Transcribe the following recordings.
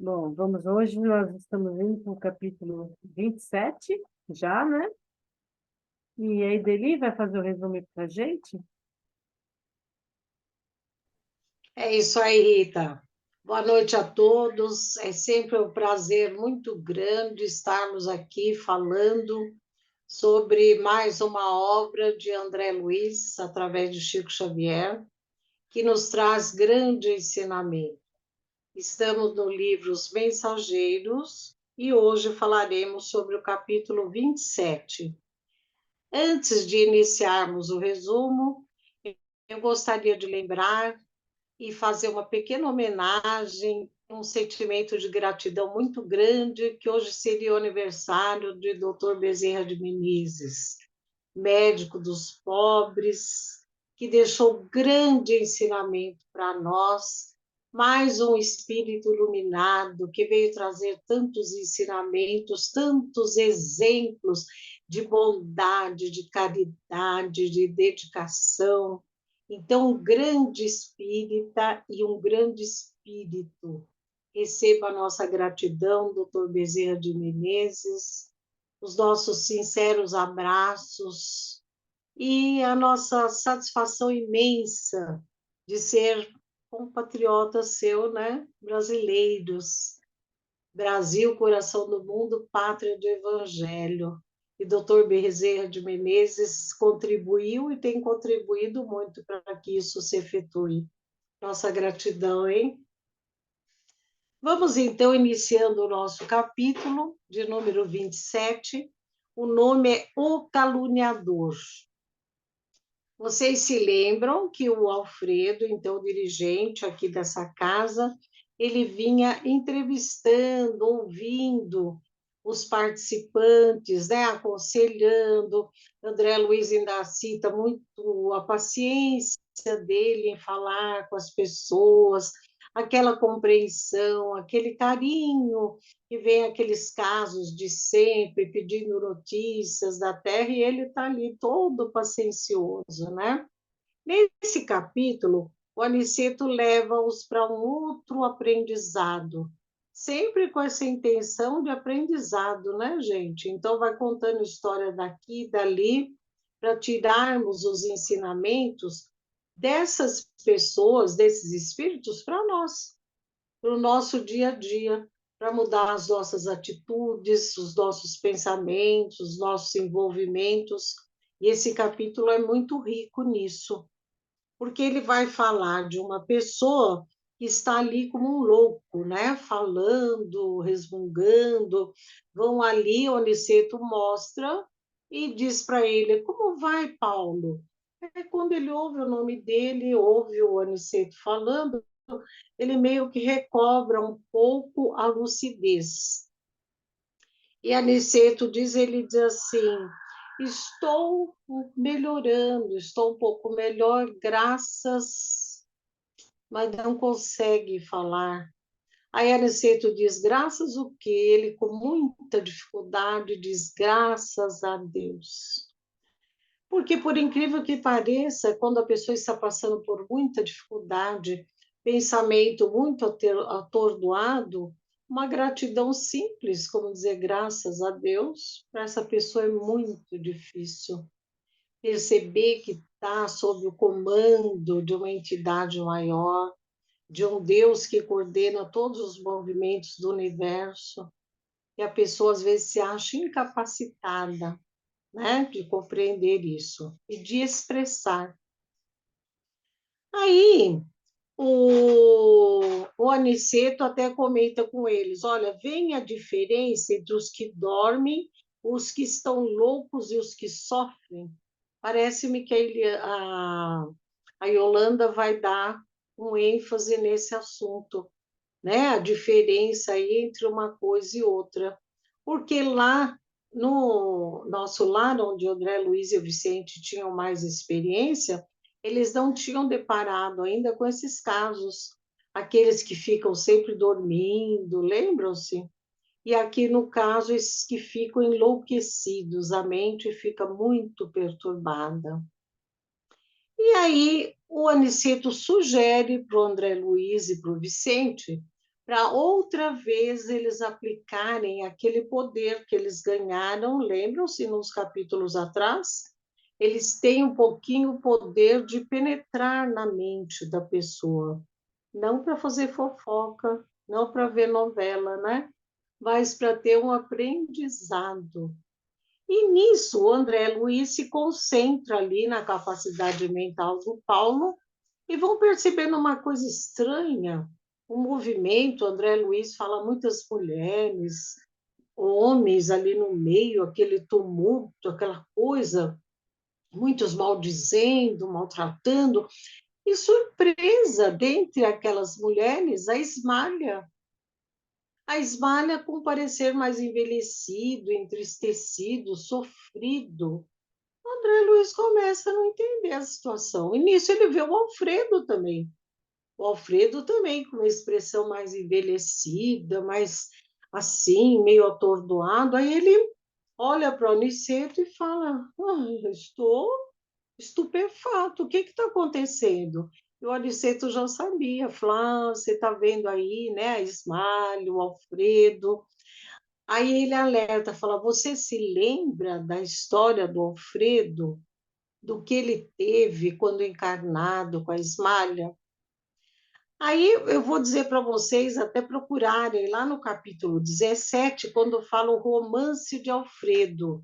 Bom, hoje nós estamos indo para o capítulo 27, já, né? E aí, Deli vai fazer o resumo para a gente? É isso aí, Rita. Boa noite a todos. É sempre um prazer muito grande estarmos aqui falando sobre mais uma obra de André Luiz, através de Chico Xavier, que nos traz grande ensinamento. Estamos no livro Os Mensageiros e hoje falaremos sobre o capítulo 27. Antes de iniciarmos o resumo, eu gostaria de lembrar e fazer uma pequena homenagem, um sentimento de gratidão muito grande, que hoje seria o aniversário de Dr. Bezerra de Menezes, médico dos pobres, que deixou grande ensinamento para nós, mais um espírito iluminado que veio trazer tantos ensinamentos, tantos exemplos de bondade, de caridade, de dedicação. Então, um grande espírita e um grande espírito. Receba a nossa gratidão, doutor Bezerra de Menezes, os nossos sinceros abraços e a nossa satisfação imensa de ser compatriota seu, né? Brasileiros. Brasil, coração do mundo, pátria do Evangelho. E doutor Bezerra de Menezes contribuiu e tem contribuído muito para que isso se efetue. Nossa gratidão, hein? Vamos então iniciando o nosso capítulo de número 27. O nome é O Caluniador. Vocês se lembram que o Alfredo, então dirigente aqui dessa casa, ele vinha entrevistando, ouvindo os participantes, né, aconselhando. André Luiz ainda cita muito a paciência dele em falar com as pessoas, aquela compreensão, aquele carinho, que vem aqueles casos de sempre pedindo notícias da terra, e ele está ali todo paciencioso, né? Nesse capítulo, o Aniceto leva-os para um outro aprendizado, sempre com essa intenção de aprendizado, né, gente? Então, vai contando história daqui e dali, para tirarmos os ensinamentos dessas pessoas, desses espíritos, para nós, para o nosso dia a dia, para mudar as nossas atitudes, os nossos pensamentos, os nossos envolvimentos. E esse capítulo é muito rico nisso, porque ele vai falar de uma pessoa que está ali como um louco, né? Falando, resmungando. Vão ali, o Aniceto mostra e diz para ele: Como vai, Paulo? É quando ele ouve o nome dele, ouve o Aniceto falando, ele meio que recobra um pouco a lucidez. E Aniceto diz, ele diz assim: estou melhorando, estou um pouco melhor, graças, mas não consegue falar. Aí Aniceto diz, graças o quê? Ele, com muita dificuldade, diz, graças a Deus. Porque, por incrível que pareça, quando a pessoa está passando por muita dificuldade, pensamento muito atordoado, uma gratidão simples, como dizer graças a Deus, para essa pessoa é muito difícil. Perceber que está sob o comando de uma entidade maior, de um Deus que coordena todos os movimentos do universo, e a pessoa às vezes se acha incapacitada, né, de compreender isso e de expressar. Aí o Aniceto até comenta com eles: olha, vem a diferença entre os que dormem, os que estão loucos e os que sofrem. Parece-me que a Yolanda vai dar um ênfase nesse assunto, né? A diferença entre uma coisa e outra. Porque lá no nosso lar, onde o André Luiz e o Vicente tinham mais experiência, eles não tinham deparado ainda com esses casos, aqueles que ficam sempre dormindo, lembram-se? E aqui, no caso, esses que ficam enlouquecidos, a mente fica muito perturbada. E aí, o Aniceto sugere para o André Luiz e para o Vicente para outra vez eles aplicarem aquele poder que eles ganharam. Lembram-se nos capítulos atrás? Eles têm um pouquinho o poder de penetrar na mente da pessoa, não para fazer fofoca, não para ver novela, né? Mas para ter um aprendizado. E nisso, o André Luiz se concentra ali na capacidade mental do Paulo e vão percebendo uma coisa estranha. O movimento, André Luiz fala muitas mulheres, homens ali no meio, aquele tumulto, aquela coisa, muitos maldizendo, maltratando. E surpresa, dentre aquelas mulheres, a Esmalha com parecer mais envelhecido, entristecido, sofrido. André Luiz começa a não entender a situação. E nisso ele vê o Alfredo também. O Alfredo também com uma expressão mais envelhecida, mais assim, meio atordoado. Aí ele olha para o Aniceto e fala: eu estou estupefato, o que está acontecendo? E o Aniceto já sabia, falou: você está vendo aí, né, a Ismalho, o Alfredo. Aí ele alerta, fala: você se lembra da história do Alfredo, do que ele teve quando encarnado com a Ismalha? Aí eu vou dizer para vocês até procurarem lá no capítulo 17, quando fala o romance de Alfredo.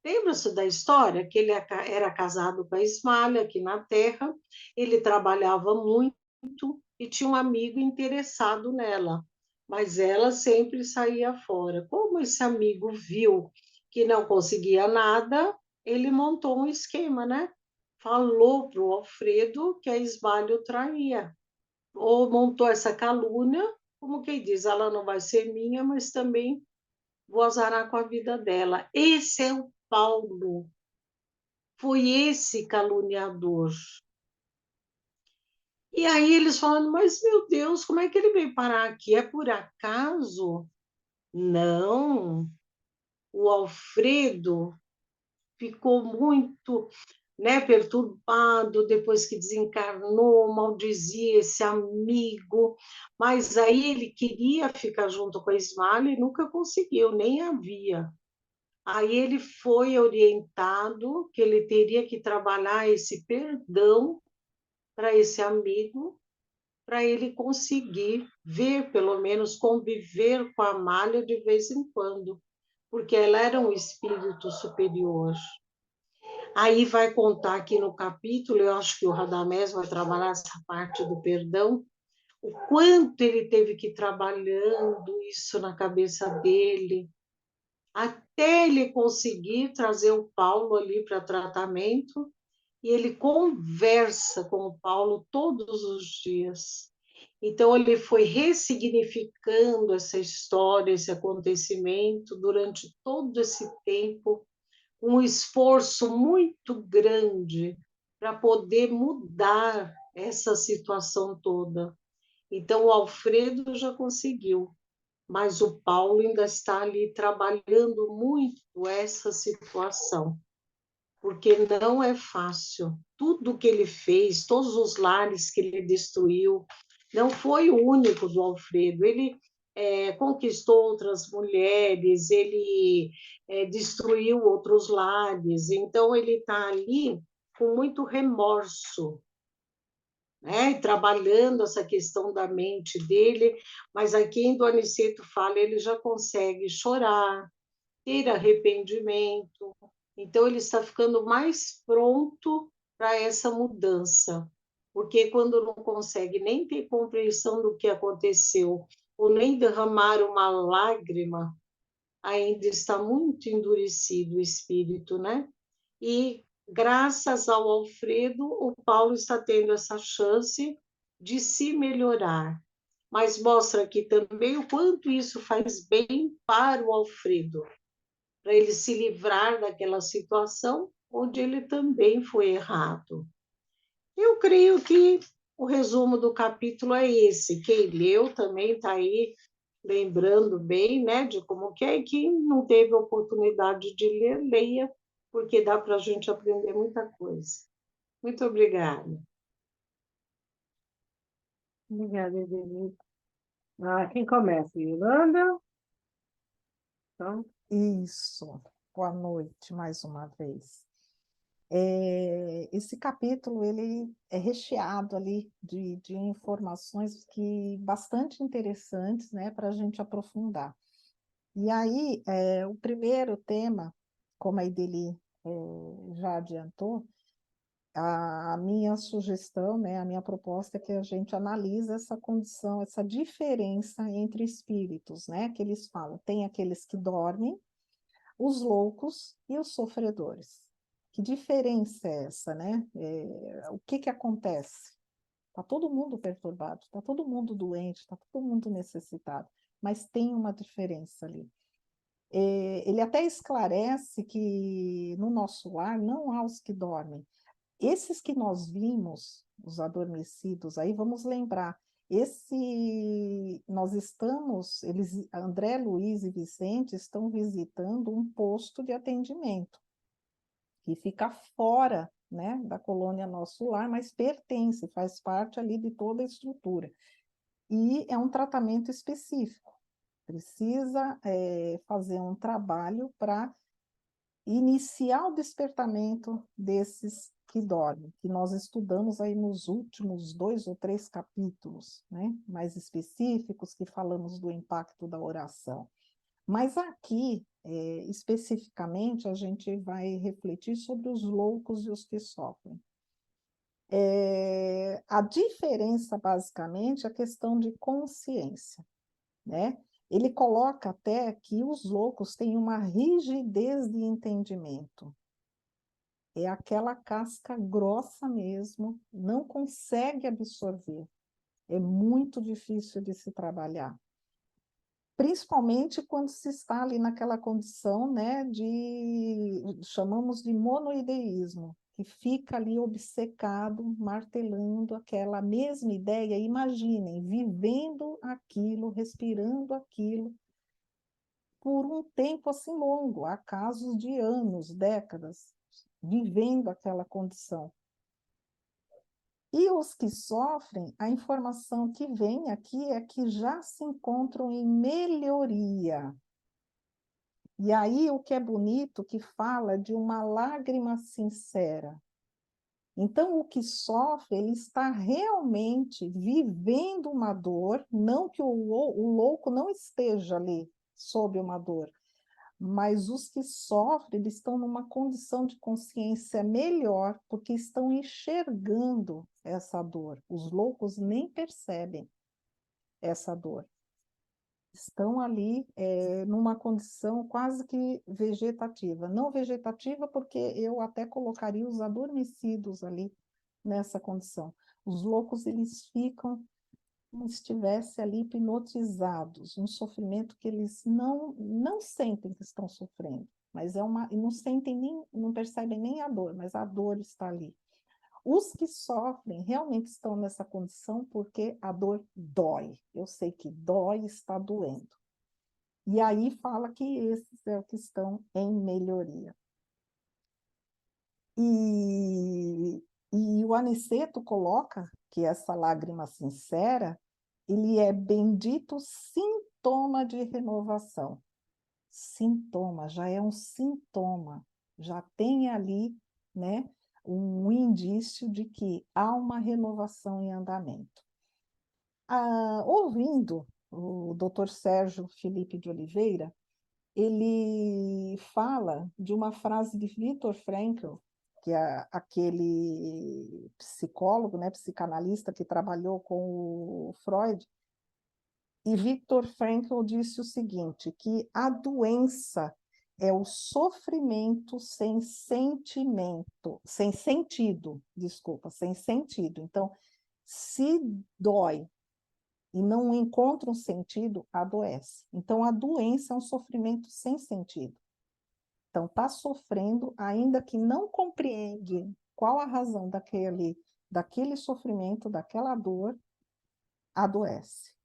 Lembra-se da história? Que ele era casado com a Ismália aqui na Terra, ele trabalhava muito e tinha um amigo interessado nela, mas ela sempre saía fora. Como esse amigo viu que não conseguia nada, ele montou um esquema, né? Falou para o Alfredo que a Ismália o traía, ou montou essa calúnia, como quem diz, ela não vai ser minha, mas também vou azarar com a vida dela. Esse é o Paulo, foi esse caluniador. E aí eles falando, mas meu Deus, como é que ele veio parar aqui? É por acaso? Não, o Alfredo ficou muito, né, perturbado depois que desencarnou, maldizia esse amigo, mas aí ele queria ficar junto com a Ismael e nunca conseguiu, nem havia. Aí ele foi orientado que ele teria que trabalhar esse perdão para esse amigo, para ele conseguir ver, pelo menos conviver com a Amália de vez em quando, porque ela era um espírito superior. Aí vai contar aqui no capítulo, eu acho que o Radamés vai trabalhar essa parte do perdão, o quanto ele teve que ir trabalhando isso na cabeça dele, até ele conseguir trazer o Paulo ali para tratamento, e ele conversa com o Paulo todos os dias. Então, ele foi ressignificando essa história, esse acontecimento durante todo esse tempo, um esforço muito grande para poder mudar essa situação toda. Então, o Alfredo já conseguiu, mas o Paulo ainda está ali trabalhando muito essa situação, porque não é fácil. Tudo que ele fez, todos os lares que ele destruiu, não foi o único do Alfredo. Ele conquistou outras mulheres, ele destruiu outros lares, então ele está ali com muito remorso, né? E trabalhando essa questão da mente dele, mas aqui em Aniceto fala, ele já consegue chorar, ter arrependimento, então ele está ficando mais pronto para essa mudança, porque quando não consegue nem ter compreensão do que aconteceu, ou nem derramar uma lágrima, ainda está muito endurecido o espírito, né? E graças ao Alfredo, o Paulo está tendo essa chance de se melhorar. Mas mostra aqui também o quanto isso faz bem para o Alfredo, para ele se livrar daquela situação onde ele também foi errado. Eu creio que o resumo do capítulo é esse. Quem leu também está aí lembrando bem, né, de como que é, e quem não teve oportunidade de ler, leia, porque dá para a gente aprender muita coisa. Muito obrigada. Obrigada, Evelyn. Ah, quem começa? Yolanda? Então, Isso, boa noite mais uma vez. Esse capítulo ele é recheado ali de informações que bastante interessantes, né, para a gente aprofundar. E aí, o primeiro tema, como a Ideli já adiantou, a minha sugestão, né, a minha proposta é que a gente analise essa condição, essa diferença entre espíritos, né, que eles falam. Tem aqueles que dormem, os loucos e os sofredores. Que diferença é essa, né? O que que acontece? Está todo mundo perturbado, está todo mundo doente, está todo mundo necessitado, mas tem uma diferença ali. Ele até esclarece que no nosso lar não há os que dormem. Esses que nós vimos, os adormecidos, aí vamos lembrar, nós estamos, André, Luiz e Vicente estão visitando um posto de atendimento que fica fora, né, da colônia Nosso Lar, mas pertence, faz parte ali de toda a estrutura. E é um tratamento específico. Precisa fazer um trabalho para iniciar o despertamento desses que dormem, que nós estudamos aí nos últimos 2 ou 3 capítulos, né, mais específicos, que falamos do impacto da oração. Mas aqui, especificamente, a gente vai refletir sobre os loucos e os que sofrem. A diferença, basicamente, é a questão de consciência, né? Ele coloca até que os loucos têm uma rigidez de entendimento. É aquela casca grossa mesmo, não consegue absorver. É muito difícil de se trabalhar. Principalmente quando se está ali naquela condição, né, chamamos de monoideísmo, que fica ali obcecado, martelando aquela mesma ideia. Imaginem, vivendo aquilo, respirando aquilo, por um tempo assim longo, há casos de anos, décadas, vivendo aquela condição. E os que sofrem, a informação que vem aqui é que já se encontram em melhoria. E aí o que é bonito, que fala de uma lágrima sincera. Então, o que sofre, ele está realmente vivendo uma dor, não que o louco não esteja ali sob uma dor, mas os que sofrem, eles estão numa condição de consciência melhor, porque estão enxergando essa dor. Os loucos nem percebem essa dor. Estão ali numa condição quase que vegetativa. Não vegetativa, porque eu até colocaria os adormecidos ali nessa condição. Os loucos, eles ficam como se estivessem ali hipnotizados, um sofrimento que eles não sentem que estão sofrendo, mas não sentem nem, não percebem nem a dor, mas a dor está ali. Os que sofrem realmente estão nessa condição porque a dor dói. Eu sei que dói, está doendo. E aí fala que esses é o que estão em melhoria. E o Aniceto coloca que essa lágrima sincera, ele é bendito sintoma de renovação. Sintoma, já é um sintoma, já tem ali, né, um indício de que há uma renovação em andamento. Ouvindo o Dr. Sérgio Felipe de Oliveira, ele fala de uma frase de Viktor Frankl, que é aquele psicólogo, né, psicanalista que trabalhou com o Freud, e Viktor Frankl disse o seguinte, que a doença é o sofrimento sem sentimento, sem sentido, desculpa, sem sentido. Então, se dói e não encontra um sentido, adoece. Então, a doença é um sofrimento sem sentido. Então, está sofrendo, ainda que não compreende qual a razão daquele sofrimento, daquela dor, adoece.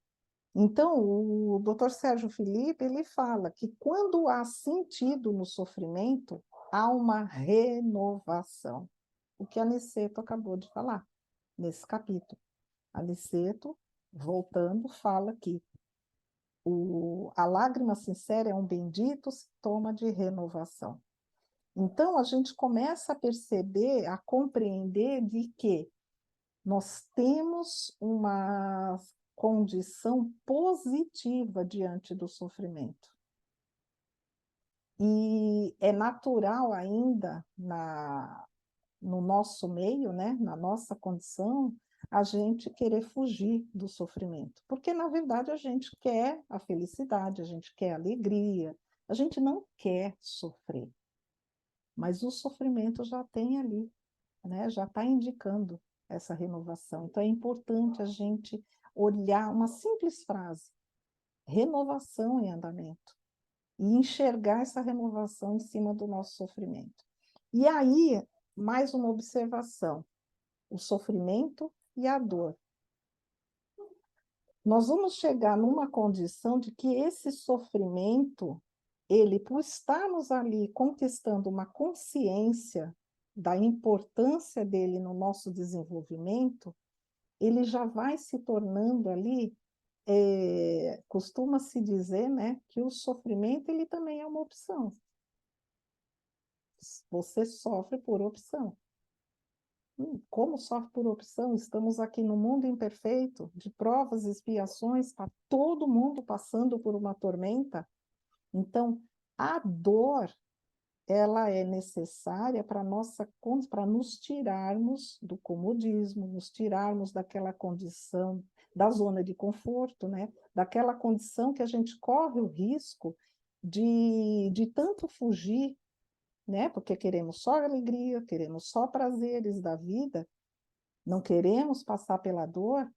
Então, o Dr. Sérgio Felipe, ele fala que quando há sentido no sofrimento, há uma renovação. O que a Aniceto acabou de falar nesse capítulo. Aniceto, voltando, fala que A lágrima sincera é um bendito sintoma de renovação. Então, a gente começa a perceber, a compreender de que nós temos uma condição positiva diante do sofrimento. E é natural ainda no nosso meio, né, na nossa condição, a gente querer fugir do sofrimento. Porque, na verdade, a gente quer a felicidade, a gente quer a alegria, a gente não quer sofrer. Mas o sofrimento já tem ali, né, já está indicando essa renovação. Então, é importante a gente olhar uma simples frase, renovação em andamento, e enxergar essa renovação em cima do nosso sofrimento. E aí, mais uma observação, o sofrimento e a dor. Nós vamos chegar numa condição de que esse sofrimento, ele, por estarmos ali conquistando uma consciência da importância dele no nosso desenvolvimento, ele já vai se tornando ali, costuma-se dizer, né, que o sofrimento ele também é uma opção. Você sofre por opção. Como sofre por opção? Estamos aqui no mundo imperfeito, de provas e expiações, está todo mundo passando por uma tormenta. Então, a dor, ela é necessária para nos tirarmos do comodismo, nos tirarmos daquela condição, da zona de conforto, né? Daquela condição que a gente corre o risco de tanto fugir, né? Porque queremos só alegria, queremos só prazeres da vida, não queremos passar pela dor.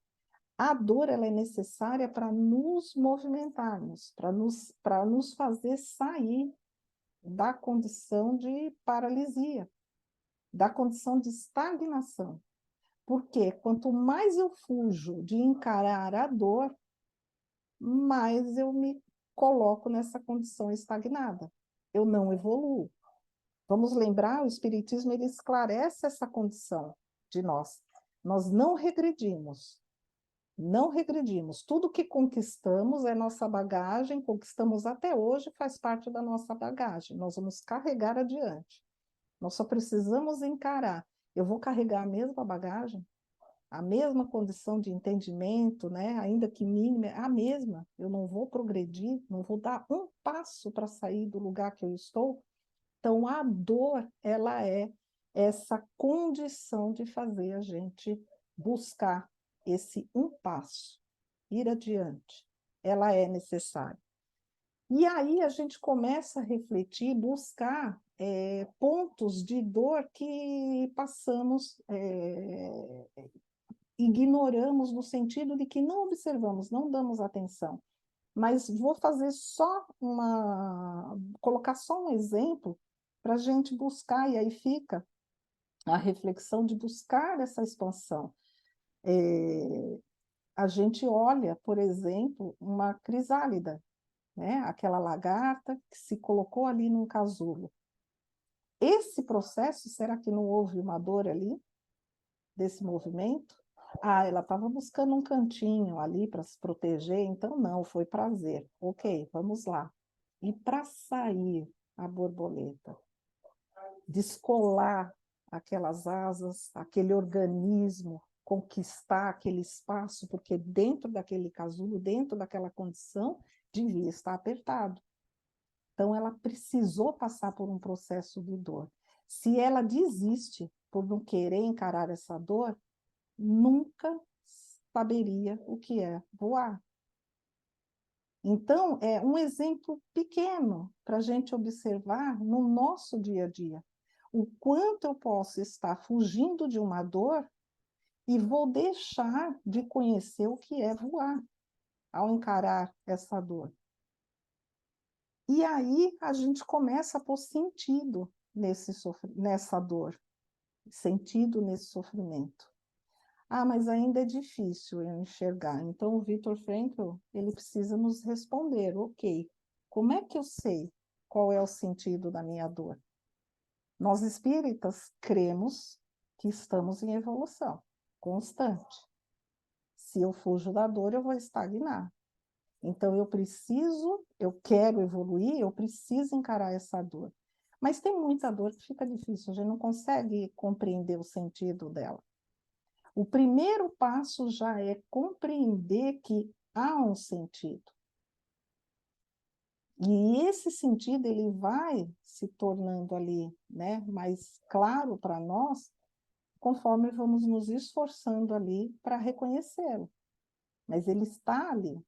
A dor ela é necessária para nos movimentarmos, para nos fazer sair da condição de paralisia, da condição de estagnação. Porque quanto mais eu fujo de encarar a dor, mais eu me coloco nessa condição estagnada. Eu não evoluo. Vamos lembrar, o Espiritismo ele esclarece essa condição de nós. Nós não regredimos. Não regredimos. Tudo que conquistamos é nossa bagagem, conquistamos até hoje, faz parte da nossa bagagem. Nós vamos carregar adiante. Nós só precisamos encarar. Eu vou carregar a mesma bagagem, a mesma condição de entendimento, né? Ainda que mínima, a mesma. Eu não vou progredir, não vou dar um passo para sair do lugar que eu estou. Então, a dor, ela é essa condição de fazer a gente buscar esse um passo, ir adiante. Ela é necessária. E aí a gente começa a refletir, buscar pontos de dor que passamos, ignoramos no sentido de que não observamos, não damos atenção. Mas vou fazer colocar só um exemplo para a gente buscar, e aí fica a reflexão de buscar essa expansão. A gente olha, por exemplo, uma crisálida, né? Aquela lagarta que se colocou ali num casulo. Esse processo, será que não houve uma dor ali, desse movimento? Ah, ela estava buscando um cantinho ali para se proteger, então não, foi prazer. Ok, vamos lá. E para sair a borboleta, descolar aquelas asas, aquele organismo, conquistar aquele espaço, porque dentro daquele casulo, dentro daquela condição, devia estar apertado. Então, ela precisou passar por um processo de dor. Se ela desiste por não querer encarar essa dor, nunca saberia o que é voar. Então, é um exemplo pequeno para a gente observar no nosso dia a dia. O quanto eu posso estar fugindo de uma dor e vou deixar de conhecer o que é voar ao encarar essa dor. E aí a gente começa a pôr sentido nessa dor, sentido nesse sofrimento. Ah, mas ainda é difícil eu enxergar. Então, o Viktor Frankl, ele precisa nos responder, ok, como é que eu sei qual é o sentido da minha dor? Nós espíritas cremos que estamos em evolução constante. Se eu fujo da dor, eu vou estagnar. Então, eu quero evoluir, eu preciso encarar essa dor. Mas tem muita dor que fica difícil, a gente não consegue compreender o sentido dela. O primeiro passo já é compreender que há um sentido. E esse sentido ele vai se tornando ali, né, mais claro para nós, conforme vamos nos esforçando ali para reconhecê-lo. Mas ele está ali.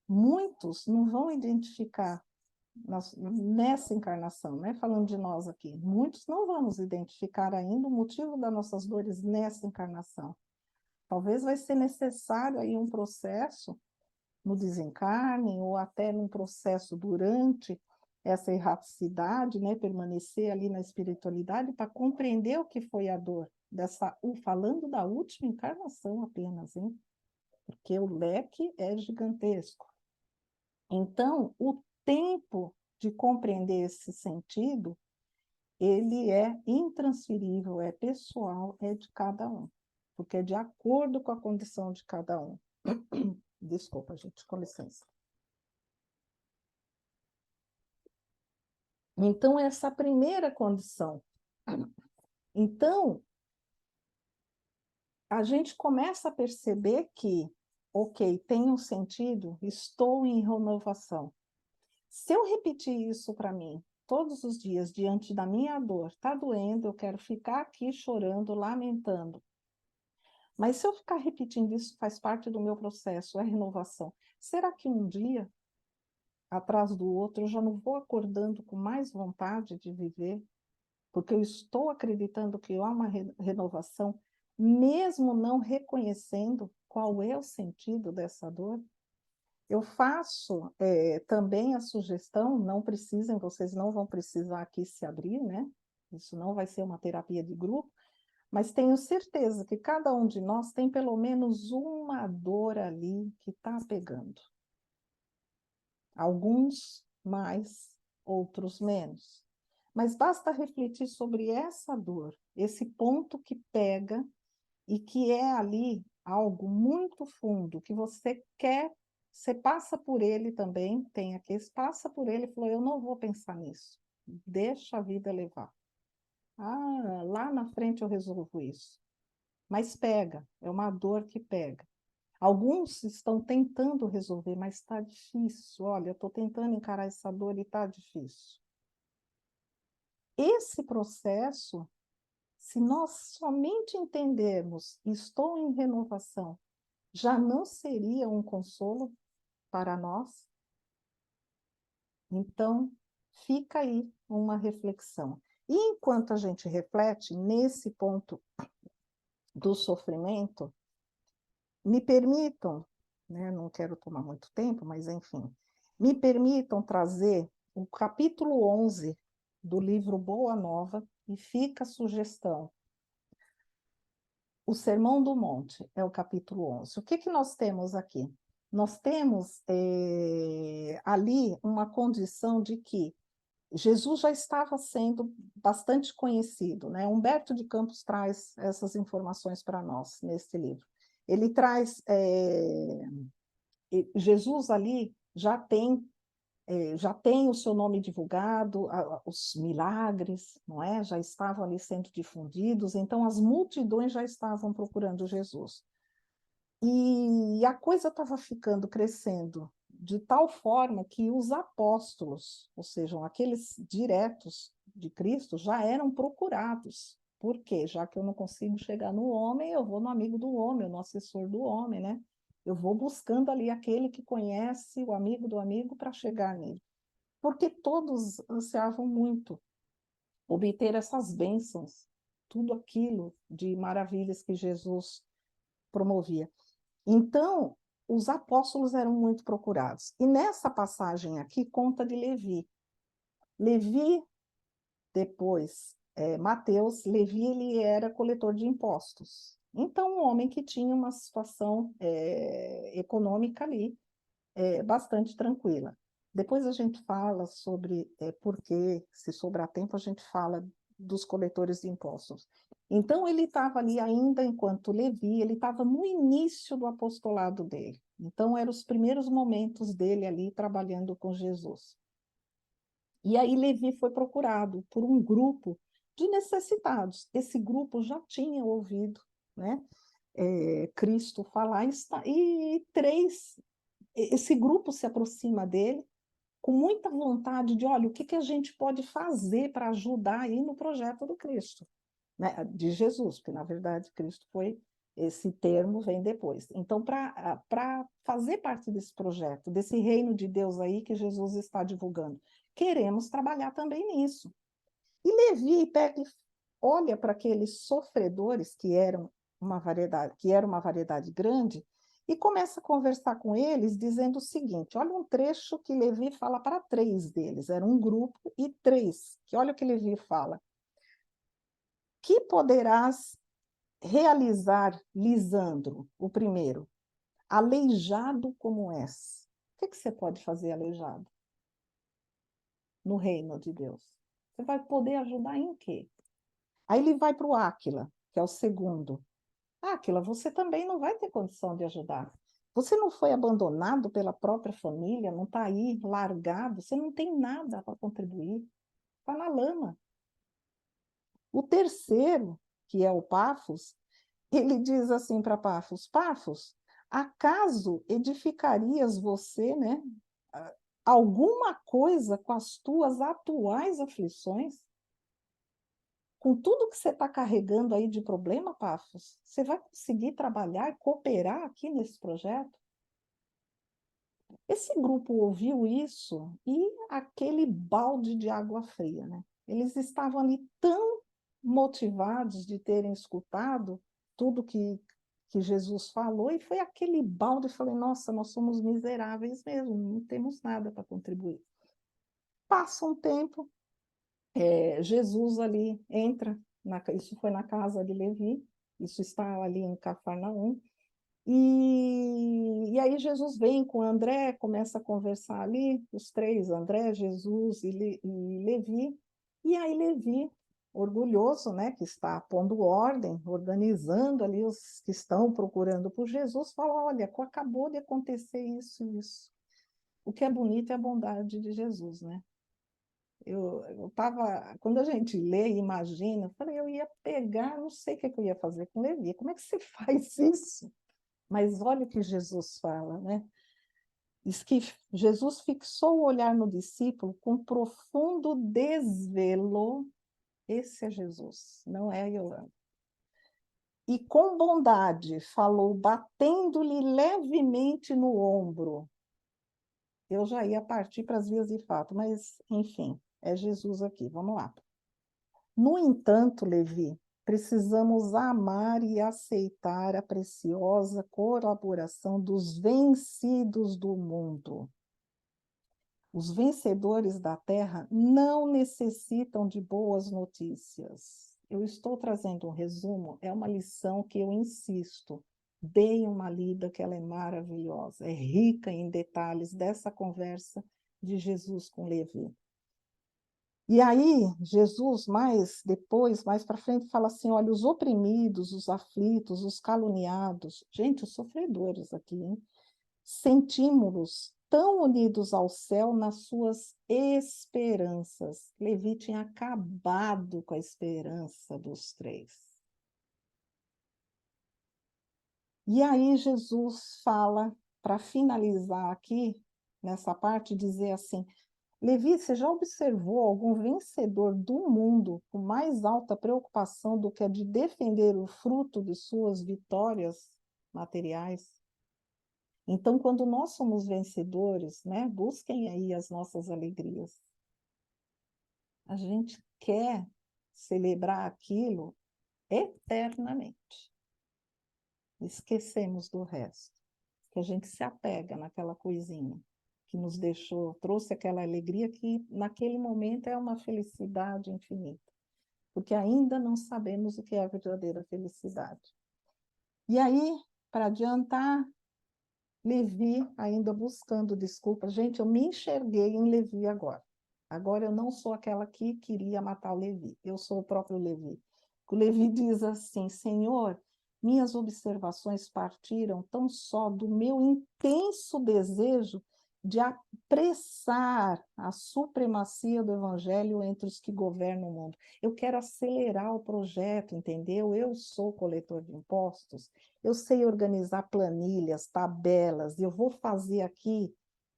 Muitos não vão identificar nessa encarnação, né? Falando de nós aqui, muitos não vamos identificar ainda o motivo das nossas dores nessa encarnação. Talvez vai ser necessário aí um processo no desencarne ou até num processo durante essa erraticidade, né? Permanecer ali na espiritualidade para compreender o que foi a dor falando da última encarnação apenas, hein? Porque o leque é gigantesco. Então, o tempo de compreender esse sentido, ele é intransferível, é pessoal, é de cada um, porque é de acordo com a condição de cada um. Desculpa, gente, com licença. Então, essa primeira condição. Então, a gente começa a perceber que, ok, tem um sentido, estou em renovação. Se eu repetir isso para mim todos os dias diante da minha dor, está doendo, eu quero ficar aqui chorando, lamentando. Mas se eu ficar repetindo isso, faz parte do meu processo, é renovação. Será que um dia, atrás do outro, eu já não vou acordando com mais vontade de viver? Porque eu estou acreditando que há uma renovação, mesmo não reconhecendo qual é o sentido dessa dor? Eu faço também a sugestão, não precisem, vocês não vão precisar aqui se abrir, né? Isso não vai ser uma terapia de grupo, mas tenho certeza que cada um de nós tem pelo menos uma dor ali que está pegando. Alguns mais, outros menos. Mas basta refletir sobre essa dor, esse ponto que pega e que é ali algo muito fundo, que você quer, você passa por ele também, tem aqui, passa por ele e falou, eu não vou pensar nisso, deixa a vida levar. Ah, lá na frente eu resolvo isso. Mas pega, é uma dor que pega. Alguns estão tentando resolver, mas está difícil. Olha, eu estou tentando encarar essa dor e está difícil. Esse processo, se nós somente entendermos, estou em renovação, já não seria um consolo para nós? Então, fica aí uma reflexão. E enquanto a gente reflete nesse ponto do sofrimento, me permitam, né, não quero tomar muito tempo, mas enfim, me permitam trazer o capítulo 11 do livro Boa Nova, e fica a sugestão. O Sermão do Monte é o capítulo 11. O que nós temos aqui? Nós temos ali uma condição de que Jesus já estava sendo bastante conhecido, né? Humberto de Campos traz essas informações para nós nesse livro. Ele traz Jesus ali já tem o seu nome divulgado, os milagres, não é? Já estavam ali sendo difundidos, então as multidões já estavam procurando Jesus. E a coisa estava ficando, crescendo, de tal forma que os apóstolos, ou seja, aqueles diretos de Cristo, já eram procurados. Por quê? Já que eu não consigo chegar no homem, eu vou no amigo do homem, no assessor do homem, né? Eu vou buscando ali aquele que conhece o amigo do amigo para chegar nele. Porque todos ansiavam muito obter essas bênçãos, tudo aquilo de maravilhas que Jesus promovia. Então, os apóstolos eram muito procurados. E nessa passagem aqui, conta de Levi. Levi, depois, Mateus, Levi, ele era coletor de impostos. Então, um homem que tinha uma situação econômica ali bastante tranquila. Depois a gente fala sobre por quê, se sobrar tempo, a gente fala dos coletores de impostos. Então, ele estava ali ainda enquanto Levi, ele estava no início do apostolado dele. Então, eram os primeiros momentos dele ali trabalhando com Jesus. E aí Levi foi procurado por um grupo de necessitados. Esse grupo já tinha ouvido, né, Cristo falar, esse grupo se aproxima dele com muita vontade de, olha, o que a gente pode fazer para ajudar aí no projeto do Cristo, né, de Jesus, porque, na verdade, Cristo foi, esse termo vem depois. Então, para fazer parte desse projeto, desse reino de Deus aí que Jesus está divulgando, queremos trabalhar também nisso. E Levi pega, olha para aqueles sofredores que era uma variedade grande, e começa a conversar com eles, dizendo o seguinte: olha um trecho que Levi fala para 3 deles, era um grupo e 3, que olha o que Levi fala. Que poderás realizar, Lisandro, o primeiro, aleijado como és? O que você pode fazer aleijado no reino de Deus? Você vai poder ajudar em quê? Aí ele vai para o Áquila, que é o segundo. Áquila, você também não vai ter condição de ajudar. Você não foi abandonado pela própria família, não está aí largado, você não tem nada para contribuir, está na lama. O terceiro, que é o Pafos, ele diz assim para Pafos: Pafos, acaso edificarias você, né, alguma coisa com as tuas atuais aflições? Com tudo que você está carregando aí de problema, Pafos, você vai conseguir trabalhar, cooperar aqui nesse projeto? Esse grupo ouviu isso e aquele balde de água fria, né? Eles estavam ali tão motivados de terem escutado tudo que Jesus falou, e foi aquele balde. Eu falei: nossa, nós somos miseráveis mesmo, não temos nada para contribuir. Passa um tempo, Jesus ali entra, isso foi na casa de Levi, isso está ali em Cafarnaum, e aí Jesus vem com André, começa a conversar ali, os 3, André, Jesus e Levi, e aí Levi, orgulhoso, né, que está pondo ordem, organizando ali os que estão procurando por Jesus, fala: olha, acabou de acontecer isso e isso. O que é bonito é a bondade de Jesus, né? Eu tava, quando a gente lê e imagina, eu falei, eu ia pegar, não sei o que eu ia fazer com Levi, como é que você faz isso? Mas olha o que Jesus fala, né? Diz que Jesus fixou o olhar no discípulo com profundo desvelo. Esse é Jesus, não é a Yolanda. E com bondade falou, batendo-lhe levemente no ombro. Eu já ia partir para as vias de fato, mas, enfim, é Jesus aqui, vamos lá. No entanto, Levi, precisamos amar e aceitar a preciosa colaboração dos vencidos do mundo. Os vencedores da terra não necessitam de boas notícias. Eu estou trazendo um resumo, é uma lição que eu insisto. Deem uma lida, que ela é maravilhosa, é rica em detalhes dessa conversa de Jesus com Levi. E aí, Jesus, mais depois, mais para frente, fala assim: olha, os oprimidos, os aflitos, os caluniados, gente, os sofredores aqui, hein? Sentimos-los tão unidos ao céu nas suas esperanças. Levi tinha acabado com a esperança dos 3. E aí, Jesus fala, para finalizar aqui, nessa parte, dizer assim: Levi, você já observou algum vencedor do mundo com mais alta preocupação do que a de defender o fruto de suas vitórias materiais? Então, quando nós somos vencedores, né, busquem aí as nossas alegrias. A gente quer celebrar aquilo eternamente. Esquecemos do resto, que a gente se apega naquela coisinha que nos deixou, trouxe aquela alegria que naquele momento é uma felicidade infinita, porque ainda não sabemos o que é a verdadeira felicidade. E aí, para adiantar, Levi ainda buscando desculpas. Gente, eu me enxerguei em Levi agora. Agora eu não sou aquela que queria matar o Levi, eu sou o próprio Levi. O Levi diz assim: Senhor, minhas observações partiram tão só do meu intenso desejo de apressar a supremacia do evangelho entre os que governam o mundo. Eu quero acelerar o projeto, entendeu? Eu sou coletor de impostos, eu sei organizar planilhas, tabelas, eu vou fazer aqui,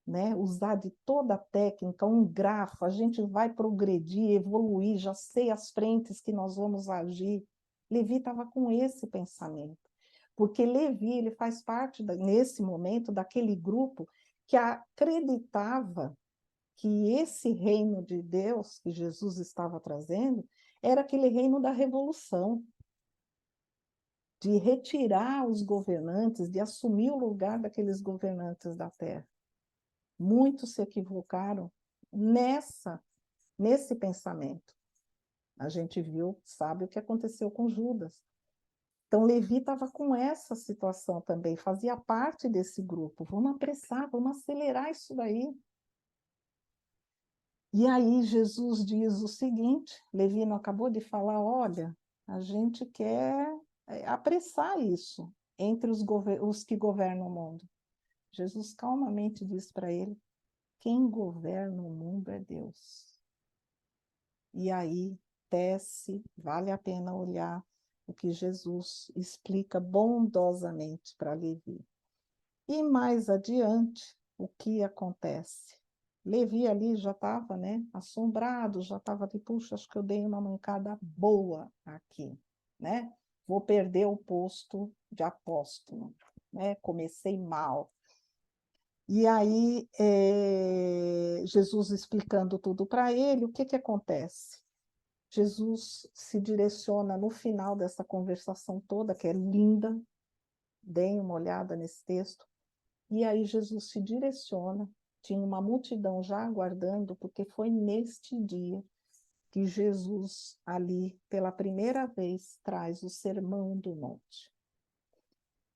né, usar de toda a técnica, um grafo, a gente vai progredir, evoluir, já sei as frentes que nós vamos agir. Levi estava com esse pensamento, porque Levi ele faz parte, nesse momento, daquele grupo que acreditava que esse reino de Deus que Jesus estava trazendo era aquele reino da revolução, de retirar os governantes, de assumir o lugar daqueles governantes da terra. Muitos se equivocaram nesse pensamento. A gente viu, sabe o que aconteceu com Judas. Então, Levi estava com essa situação também, fazia parte desse grupo. Vamos apressar, vamos acelerar isso daí. E aí Jesus diz o seguinte, Levi não acabou de falar, olha, a gente quer apressar isso entre os que governam o mundo. Jesus calmamente diz para ele, quem governa o mundo é Deus. E aí desce, vale a pena olhar o que Jesus explica bondosamente para Levi. E mais adiante, o que acontece? Levi ali já estava, né, assombrado, já estava de, puxa, acho que eu dei uma mancada boa aqui, né? Vou perder o posto de apóstolo, né? Comecei mal. E aí, Jesus explicando tudo para ele, o que que acontece? Jesus se direciona no final dessa conversação toda, que é linda, deem uma olhada nesse texto, e aí Jesus se direciona, tinha uma multidão já aguardando, porque foi neste dia que Jesus ali, pela primeira vez, traz o Sermão do Monte.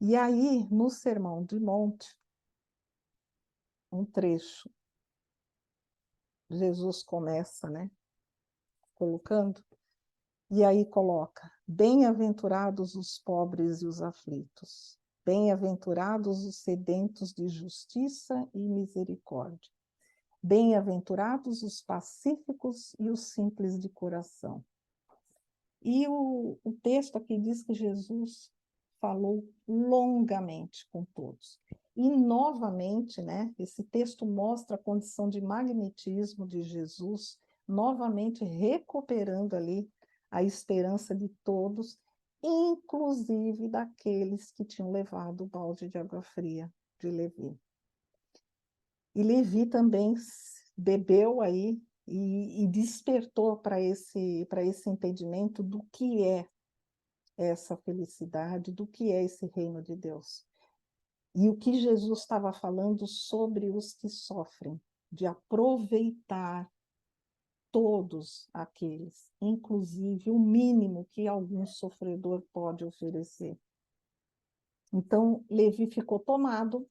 E aí, no Sermão do Monte, um trecho, Jesus começa, né, colocando, e aí coloca, bem-aventurados os pobres e os aflitos, bem-aventurados os sedentos de justiça e misericórdia, bem-aventurados os pacíficos e os simples de coração. E o texto aqui diz que Jesus falou longamente com todos. E, novamente, né, esse texto mostra a condição de magnetismo de Jesus, novamente recuperando ali a esperança de todos, inclusive daqueles que tinham levado o balde de água fria de Levi. E Levi também bebeu aí e despertou para esse entendimento do que é essa felicidade, do que é esse reino de Deus. E o que Jesus estava falando sobre os que sofrem, de aproveitar todos aqueles, inclusive o mínimo que algum sofredor pode oferecer. Então, Levi ficou tomado,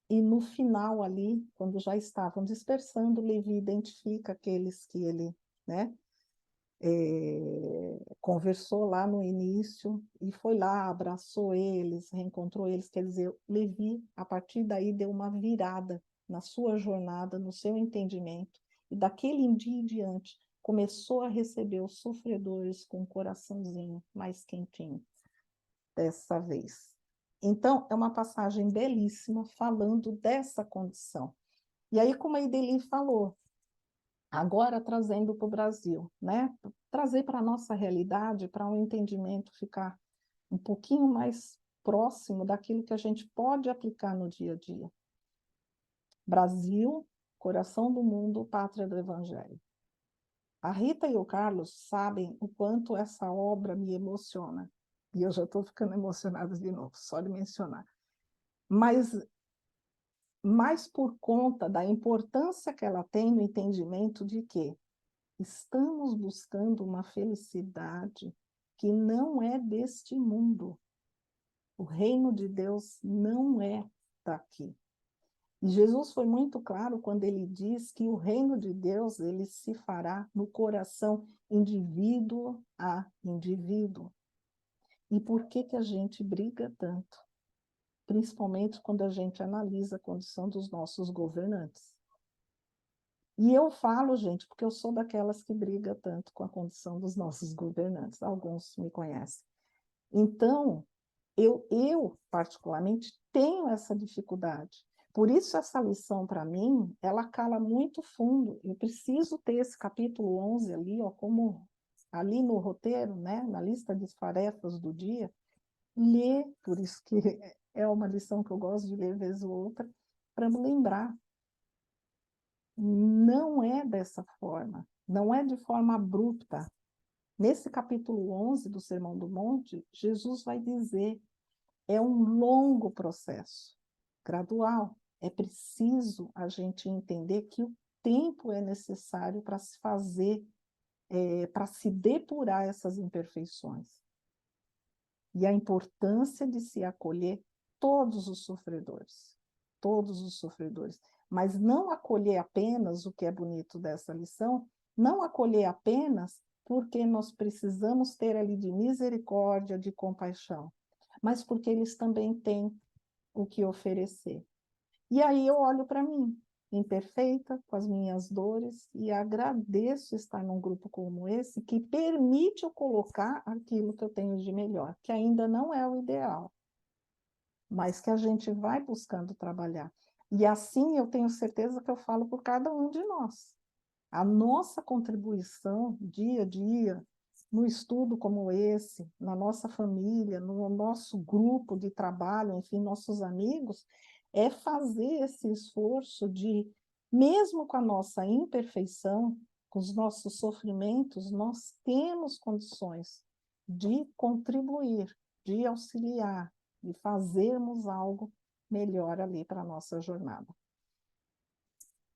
e no final ali, quando já estavam dispersando, Levi identifica aqueles que ele, né, conversou lá no início, e foi lá, abraçou eles, reencontrou eles, quer dizer, Levi, a partir daí, deu uma virada na sua jornada, no seu entendimento, e daquele dia em diante, começou a receber os sofredores com o coraçãozinho mais quentinho, dessa vez. Então, é uma passagem belíssima, falando dessa condição. E aí, como a Ideli falou, agora trazendo para o Brasil, né? Trazer para a nossa realidade, para um entendimento ficar um pouquinho mais próximo daquilo que a gente pode aplicar no dia a dia. Brasil, coração do mundo, pátria do Evangelho. A Rita e o Carlos sabem o quanto essa obra me emociona. E eu já estou ficando emocionada de novo, só de mencionar. Mas por conta da importância que ela tem no entendimento de que estamos buscando uma felicidade que não é deste mundo. O reino de Deus não é daqui. E Jesus foi muito claro quando ele diz que o reino de Deus ele se fará no coração indivíduo a indivíduo. E por que que a gente briga tanto? Principalmente quando a gente analisa a condição dos nossos governantes. E eu falo, gente, porque eu sou daquelas que briga tanto com a condição dos nossos governantes. Alguns me conhecem. Então, eu particularmente tenho essa dificuldade. Por isso essa lição para mim, ela cala muito fundo. Eu preciso ter esse capítulo 11 ali, ó, como ali no roteiro, né, na lista de tarefas do dia, ler, por isso que é uma lição que eu gosto de ler vez ou outra, para me lembrar. Não é dessa forma, não é de forma abrupta. Nesse capítulo 11 do Sermão do Monte, Jesus vai dizer: é um longo processo, gradual. É preciso a gente entender que o tempo é necessário para se fazer, para se depurar essas imperfeições. E a importância de se acolher todos os sofredores, todos os sofredores. Mas não acolher apenas, o que é bonito dessa lição, não acolher apenas porque nós precisamos ter ali de misericórdia, de compaixão, mas porque eles também têm o que oferecer. E aí eu olho para mim, imperfeita, com as minhas dores, e agradeço estar num grupo como esse, que permite eu colocar aquilo que eu tenho de melhor, que ainda não é o ideal, mas que a gente vai buscando trabalhar. E assim eu tenho certeza que eu falo por cada um de nós. A nossa contribuição dia a dia, no estudo como esse, na nossa família, no nosso grupo de trabalho, enfim, nossos amigos, é fazer esse esforço de, mesmo com a nossa imperfeição, com os nossos sofrimentos, nós temos condições de contribuir, de auxiliar, de fazermos algo melhor ali para a nossa jornada.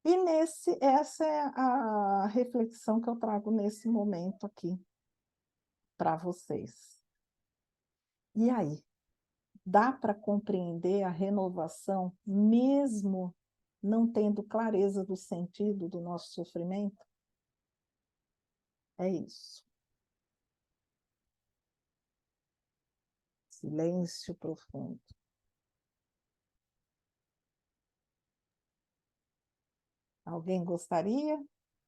E essa é a reflexão que eu trago nesse momento aqui para vocês. E aí, dá para compreender a renovação mesmo não tendo clareza do sentido do nosso sofrimento? É isso. Silêncio profundo. Alguém gostaria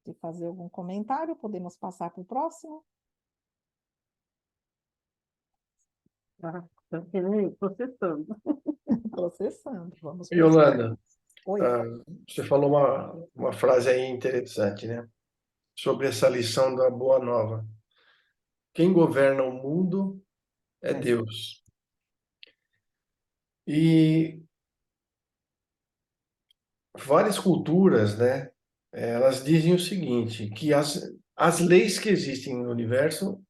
de fazer algum comentário? Podemos passar para o próximo? Tá processando. Processando, vamos processar. Yolanda, Oi. você falou uma frase aí interessante, né? Sobre essa lição da Boa Nova. Quem governa o mundo é Deus. E várias culturas, né? Elas dizem o seguinte, que as leis que existem no universo,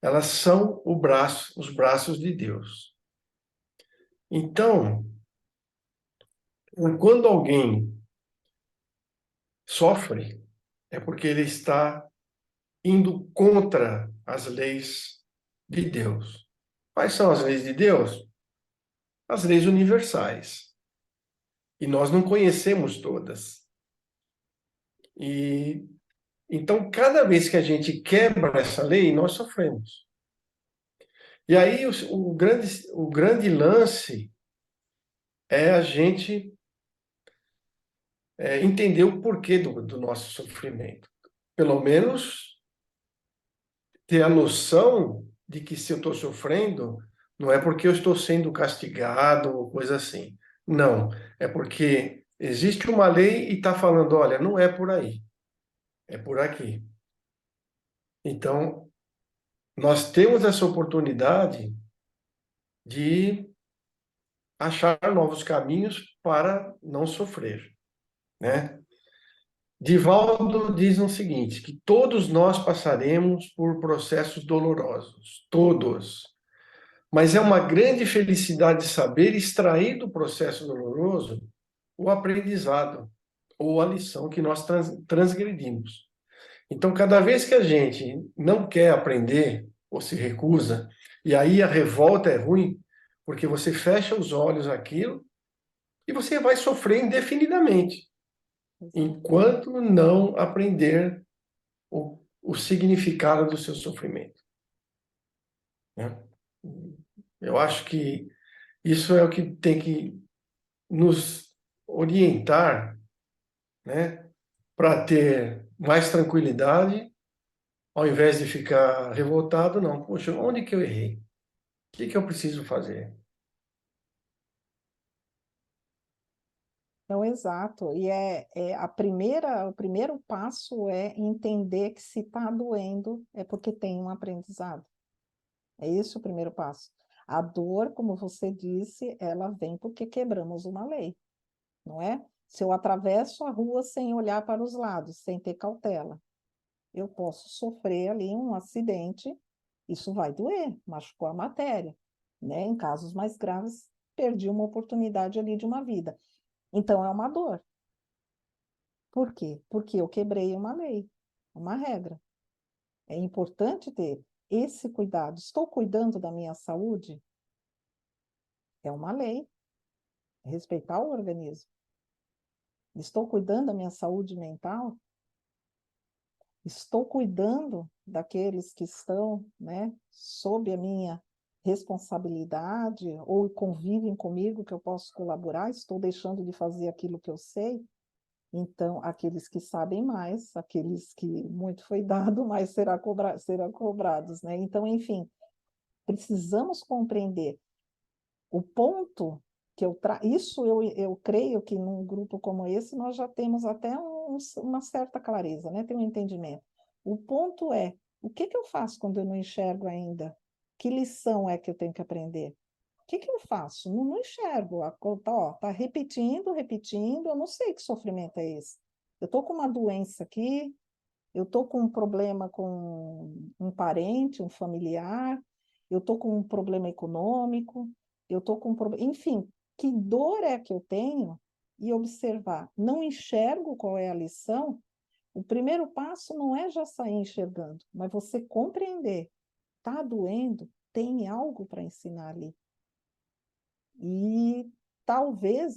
elas são os braços de Deus. Então, quando alguém sofre, é porque ele está indo contra as leis de Deus. Quais são as leis de Deus? As leis universais. E nós não conhecemos todas. E então, cada vez que a gente quebra essa lei, nós sofremos. E aí, o grande lance é a gente entender o porquê do nosso sofrimento. Pelo menos ter a noção de que se eu estou sofrendo, não é porque eu estou sendo castigado ou coisa assim. Não, é porque existe uma lei e está falando, olha, não é por aí, é por aqui. Então, nós temos essa oportunidade de achar novos caminhos para não sofrer, né? Divaldo diz o seguinte, que todos nós passaremos por processos dolorosos, todos. Mas é uma grande felicidade saber extrair do processo doloroso o aprendizado ou a lição que nós transgredimos. Então, cada vez que a gente não quer aprender ou se recusa, e aí a revolta é ruim, porque você fecha os olhos àquilo e você vai sofrer indefinidamente, enquanto não aprender o significado do seu sofrimento. né? Eu acho que isso é o que tem que nos orientar, né, para ter mais tranquilidade, ao invés de ficar revoltado, não. Poxa, onde que eu errei? O que que eu preciso fazer? Então, exato. E o primeiro passo é entender que se está doendo é porque tem um aprendizado. É esse o primeiro passo. A dor, como você disse, ela vem porque quebramos uma lei, não é? Se eu atravesso a rua sem olhar para os lados, sem ter cautela, eu posso sofrer ali um acidente, isso vai doer, machucou a matéria, né? Em casos mais graves, perdi uma oportunidade ali de uma vida. Então, é uma dor. Por quê? Porque eu quebrei uma lei, uma regra. É importante ter esse cuidado. Estou cuidando da minha saúde? É uma lei, respeitar o organismo. Estou cuidando da minha saúde mental? Estou cuidando daqueles que estão, né, sob a minha responsabilidade ou convivem comigo que eu posso colaborar? Estou deixando de fazer aquilo que eu sei? Então, aqueles que sabem mais, aqueles que muito foi dado, mais serão cobrados, né? Então, enfim, precisamos compreender o ponto que isso eu creio que num grupo como esse nós já temos até uma certa clareza, né? Tem um entendimento. O ponto é, o que eu faço quando eu não enxergo ainda? Que lição é que eu tenho que aprender? O que eu faço? Não enxergo. Tá repetindo, repetindo, eu não sei que sofrimento é esse. Eu estou com uma doença aqui, eu estou com um problema com um parente, um familiar, eu estou com um problema econômico, eu estou com um problema. Enfim, que dor é que eu tenho? E observar. Não enxergo qual é a lição. O primeiro passo não é já sair enxergando, mas você compreender. Está doendo? Tem algo para ensinar ali. E talvez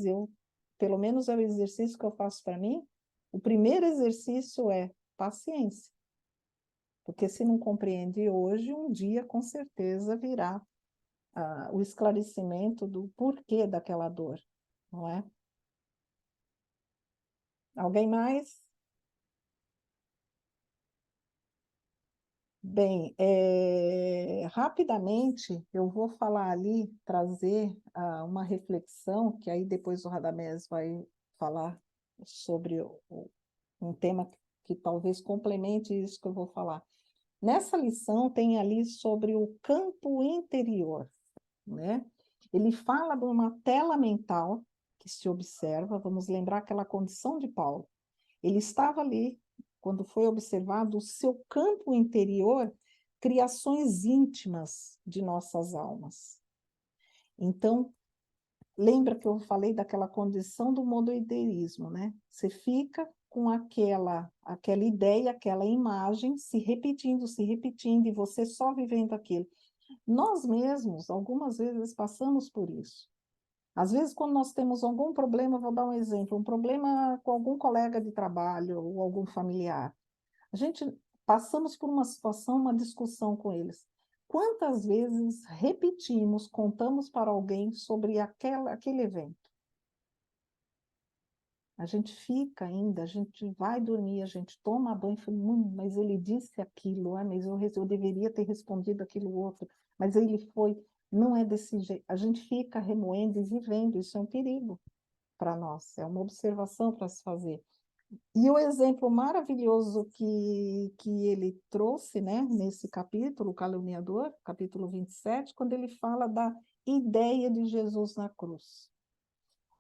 pelo menos é o exercício que eu faço para mim, o primeiro exercício é paciência. Porque se não compreende hoje, um dia com certeza virá o esclarecimento do porquê daquela dor, não é? Alguém mais? Bem, rapidamente eu vou falar ali, trazer uma reflexão, que aí depois o Radamés vai falar sobre um tema que talvez complemente isso que eu vou falar. Nessa lição tem ali sobre o campo interior, né? Ele fala de uma tela mental que se observa, vamos lembrar aquela condição de Paulo. Ele estava ali, quando foi observado o seu campo interior, criações íntimas de nossas almas. Então, lembra que eu falei daquela condição do monoideísmo, né? Você fica com aquela ideia, aquela imagem se repetindo, e você só vivendo aquilo. Nós mesmos, algumas vezes, passamos por isso. Às vezes, quando nós temos algum problema, vou dar um exemplo, um problema com algum colega de trabalho ou algum familiar, a gente passamos por uma situação, uma discussão com eles. Quantas vezes repetimos, contamos para alguém sobre aquele evento? A gente fica ainda, a gente vai dormir, a gente toma banho, fala, mas ele disse aquilo, mas eu deveria ter respondido aquilo outro, mas ele foi, não é desse jeito. A gente fica remoendo e vivendo, isso é um perigo para nós, é uma observação para se fazer. E o exemplo maravilhoso que ele trouxe, né, nesse capítulo, o caluniador, capítulo 27, quando ele fala da ideia de Jesus na cruz.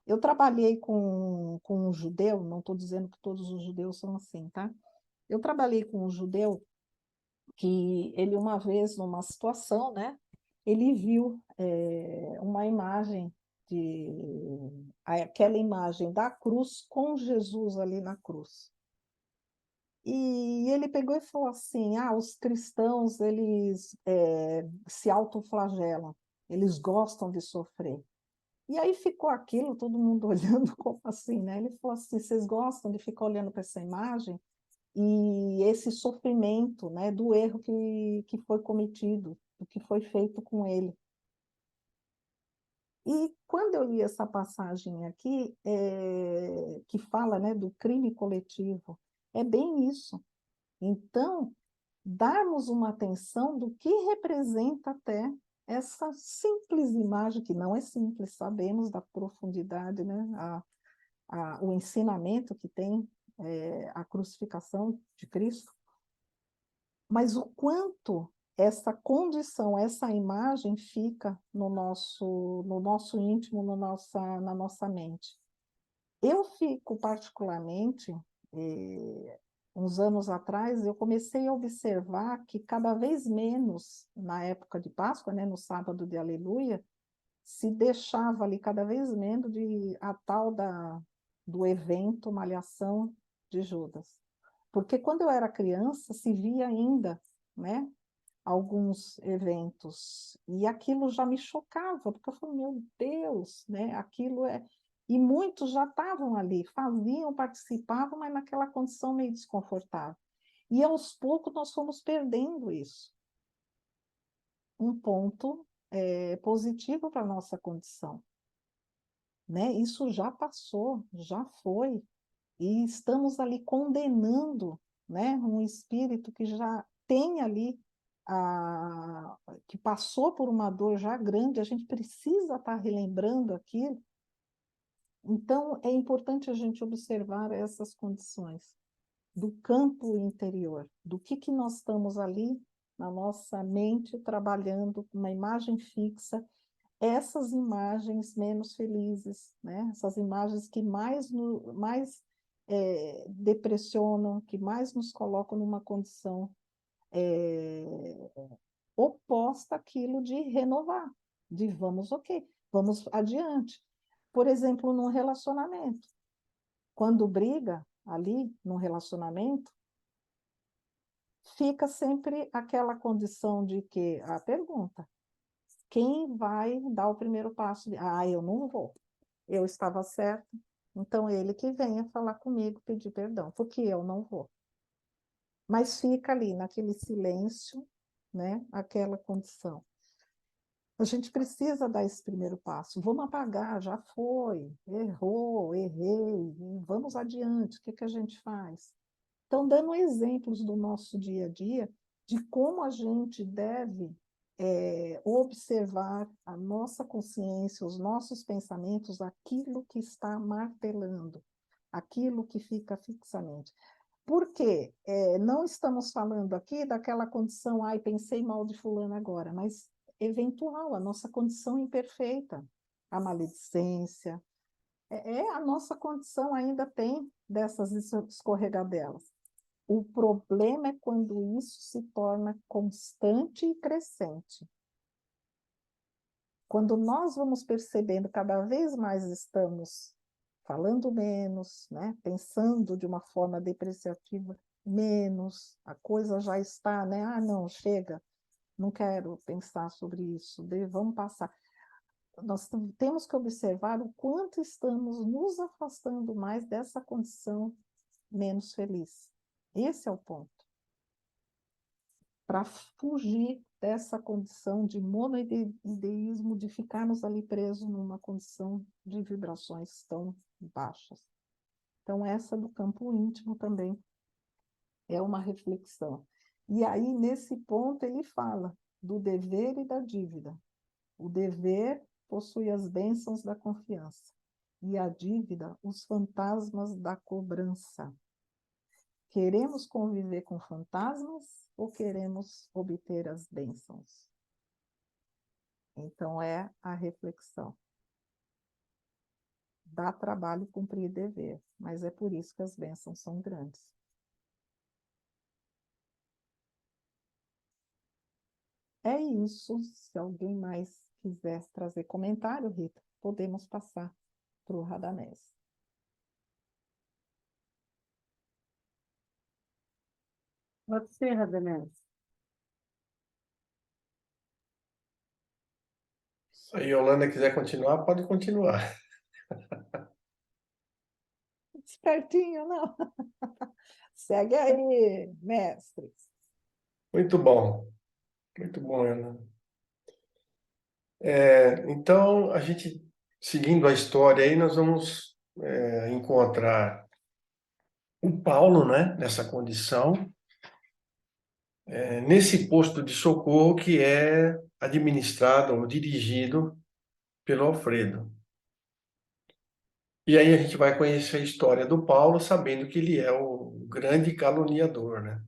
Eu trabalhei com um judeu, não estou dizendo que todos os judeus são assim, tá? Eu trabalhei com um judeu que ele uma vez, numa situação, né, ele viu uma imagem aquela imagem da cruz com Jesus ali na cruz. E ele pegou e falou assim, os cristãos, eles se autoflagelam, eles gostam de sofrer. E aí ficou aquilo, todo mundo olhando como assim, né? Ele falou assim, vocês gostam de ficar olhando para essa imagem? E esse sofrimento, né, do erro que foi cometido do que foi feito com ele. E quando eu li essa passagem aqui, que fala, né, do crime coletivo, é bem isso. Então, darmos uma atenção do que representa até essa simples imagem, que não é simples, sabemos da profundidade, né, o ensinamento que tem a crucificação de Cristo, mas o quanto essa condição, essa imagem fica no nosso íntimo, na nossa mente. Eu fico particularmente, uns anos atrás, eu comecei a observar que cada vez menos, na época de Páscoa, né, no sábado de Aleluia, se deixava ali cada vez menos a tal do evento Malhação de Judas. Porque quando eu era criança, se via ainda, né, alguns eventos, e aquilo já me chocava, porque eu falei, meu Deus, né, aquilo é... E muitos já estavam ali, faziam, participavam, mas naquela condição meio desconfortável. E aos poucos nós fomos perdendo isso. Um ponto positivo para a nossa condição, né? Isso já passou, já foi, e estamos ali condenando, né, um espírito que já tem ali, que passou por uma dor já grande, a gente precisa estar relembrando aquilo. Então, é importante a gente observar essas condições do campo interior, do que nós estamos ali na nossa mente trabalhando, uma imagem fixa, essas imagens menos felizes, né? Essas imagens que mais depressionam, que mais nos colocam numa condição oposta àquilo de renovar, de vamos adiante. Por exemplo, num relacionamento. Quando briga ali num relacionamento, fica sempre aquela condição de que, a pergunta, quem vai dar o primeiro passo? Eu não vou. Eu estava certo, então ele que venha falar comigo, pedir perdão, porque eu não vou. Mas fica ali, naquele silêncio, né, aquela condição. A gente precisa dar esse primeiro passo. Vamos apagar, já foi, errou, errei, vamos adiante, o que a gente faz? Então, dando exemplos do nosso dia a dia, de como a gente deve observar a nossa consciência, os nossos pensamentos, aquilo que está martelando, aquilo que fica fixamente. Porque não estamos falando aqui daquela condição, pensei mal de fulano agora, mas eventual, a nossa condição imperfeita, a maledicência, a nossa condição ainda tem dessas escorregadelas. O problema é quando isso se torna constante e crescente. Quando nós vamos percebendo cada vez mais estamos falando menos, né? Pensando de uma forma depreciativa menos, a coisa já está, né? Não, chega, não quero pensar sobre isso, vamos passar. Nós temos que observar o quanto estamos nos afastando mais dessa condição menos feliz. Esse é o ponto. Para fugir dessa condição de monoideísmo, de ficarmos ali presos numa condição de vibrações tão baixas. Então, essa do campo íntimo também é uma reflexão. E aí, nesse ponto, ele fala do dever e da dívida. O dever possui as bênçãos da confiança, e a dívida, os fantasmas da cobrança. Queremos conviver com fantasmas ou queremos obter as bênçãos? Então, é a reflexão. Dá trabalho cumprir dever, mas é por isso que as bênçãos são grandes. É isso. Se alguém mais quiser trazer comentário, Rita, podemos passar para o Radamés. Pode ser, Radamés. Se a Yolanda quiser continuar, pode continuar. Espertinho, não? Segue aí, mestre. Muito bom, Yolanda. Então, a gente, seguindo a história aí, nós vamos encontrar o Paulo, né, nessa condição, nesse posto de socorro que é administrado ou dirigido pelo Alfredo. E aí a gente vai conhecer a história do Paulo, sabendo que ele é o grande caluniador, né?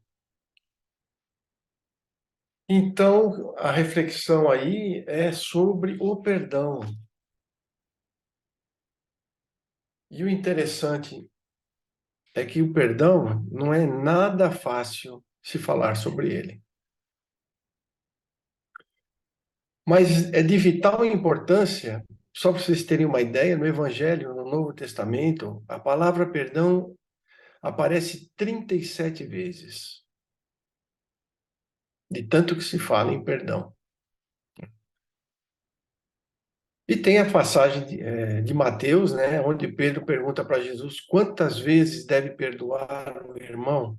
Então, a reflexão aí é sobre o perdão. E o interessante é que o perdão não é nada fácil se falar sobre ele. Mas é de vital importância, só para vocês terem uma ideia, no Evangelho, no Novo Testamento, a palavra perdão aparece 37 vezes, de tanto que se fala em perdão. E tem a passagem de Mateus, né, onde Pedro pergunta para Jesus quantas vezes deve perdoar o irmão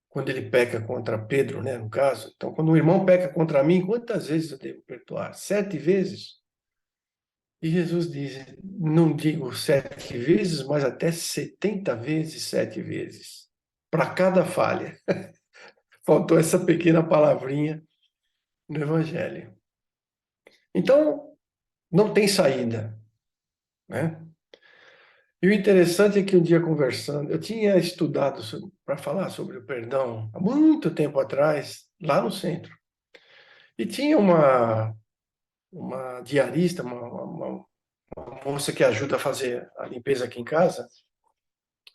quando ele peca contra Pedro, né, no caso. Então, quando o irmão peca contra mim, quantas vezes eu devo perdoar? 7 vezes? E Jesus diz, não digo 7 vezes, mas até 70 vezes 7 vezes. Para cada falha. Faltou essa pequena palavrinha no Evangelho. Então, não tem saída, né? E o interessante é que um dia conversando, eu tinha estudado para falar sobre o perdão há muito tempo atrás, lá no centro. E tinha uma diarista, uma moça que ajuda a fazer a limpeza aqui em casa,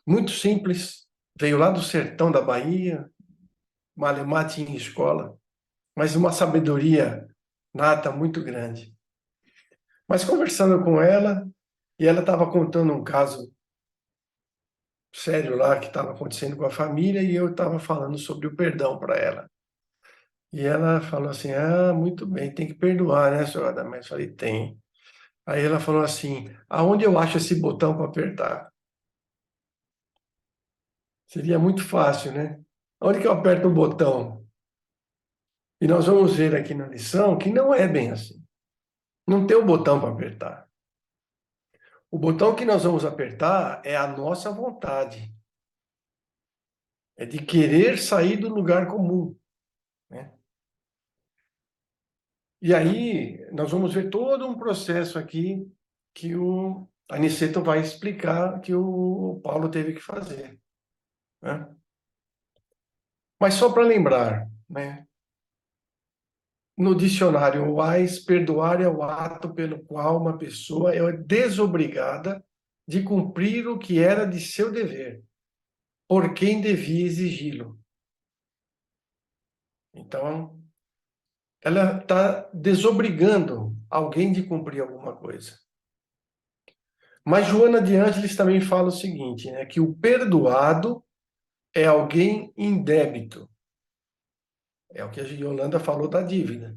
muito simples, veio lá do sertão da Bahia, malemar tinha escola, mas uma sabedoria nata muito grande. Mas conversando com ela, e ela estava contando um caso sério lá que estava acontecendo com a família, e eu estava falando sobre o perdão para ela. E ela falou assim: Ah, muito bem, tem que perdoar, né, senhora Adamés? Eu falei: Tem. Aí ela falou assim: Aonde eu acho esse botão para apertar? Seria muito fácil, né? Onde que eu aperto o botão? E nós vamos ver aqui na lição que não é bem assim. Não tem o botão para apertar. O botão que nós vamos apertar é a nossa vontade. É de querer sair do lugar comum, né? E aí nós vamos ver todo um processo aqui que o Aniceto vai explicar que o Paulo teve que fazer, né? Mas só para lembrar, né? No dicionário Wise, perdoar é o ato pelo qual uma pessoa é desobrigada de cumprir o que era de seu dever, por quem devia exigi-lo. Então, ela está desobrigando alguém de cumprir alguma coisa. Mas Joana de Ângeles também fala o seguinte, né, que o perdoado é alguém em débito. É o que a Yolanda falou da dívida.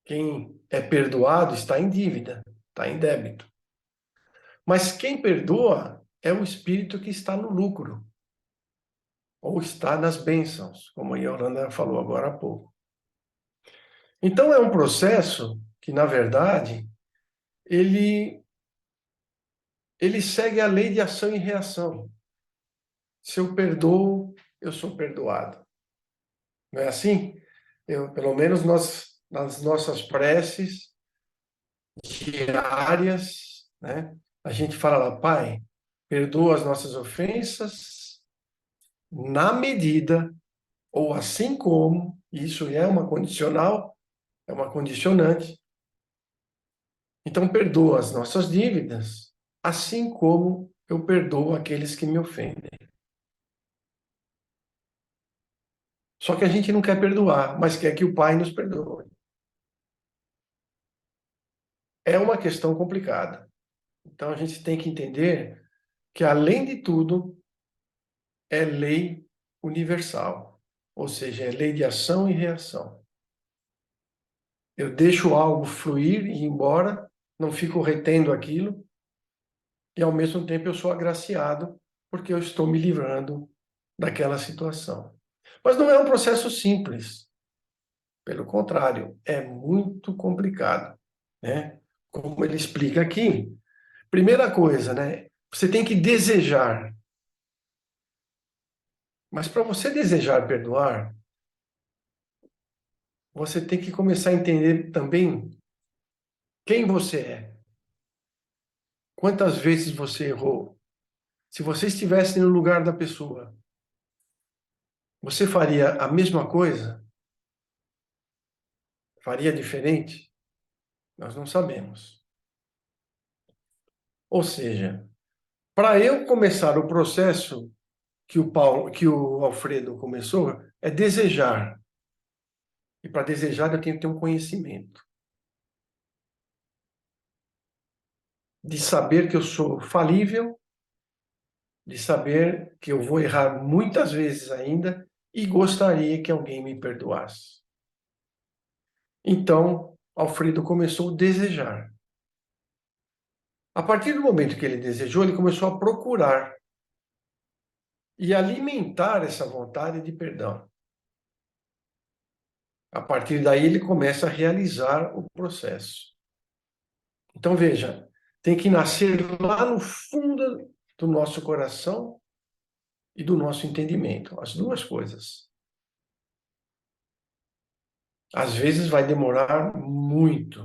Quem é perdoado está em dívida, está em débito. Mas quem perdoa é o espírito que está no lucro, ou está nas bênçãos, como a Yolanda falou agora há pouco. Então é um processo que, na verdade, ele segue a lei de ação e reação. Se eu perdoo, eu sou perdoado. Não é assim? Pelo menos nós, nas nossas preces diárias, né, a gente fala lá: Pai, perdoa as nossas ofensas na medida, ou assim como, isso é uma condicional, é uma condicionante. Então, perdoa as nossas dívidas, assim como eu perdoo aqueles que me ofendem. Só que a gente não quer perdoar, mas quer que o Pai nos perdoe. É uma questão complicada. Então, a gente tem que entender que, além de tudo, é lei universal, ou seja, é lei de ação e reação. Eu deixo algo fluir e ir embora, não fico retendo aquilo, e ao mesmo tempo eu sou agraciado porque eu estou me livrando daquela situação. Mas não é um processo simples. Pelo contrário, é muito complicado, né? Como ele explica aqui, primeira coisa, né? Você tem que desejar. Mas para você desejar perdoar, você tem que começar a entender também quem você é. Quantas vezes você errou? Se você estivesse no lugar da pessoa, você faria a mesma coisa? Faria diferente? Nós não sabemos. Ou seja, para eu começar o processo que o Alfredo começou, é desejar. E para desejar eu tenho que ter um conhecimento. De saber que eu sou falível, de saber que eu vou errar muitas vezes ainda e gostaria que alguém me perdoasse. Então, Alfredo começou a desejar. A partir do momento que ele desejou, ele começou a procurar e alimentar essa vontade de perdão. A partir daí, ele começa a realizar o processo. Então, veja, tem que nascer lá no fundo do nosso coração e do nosso entendimento, as duas coisas. Às vezes vai demorar muito.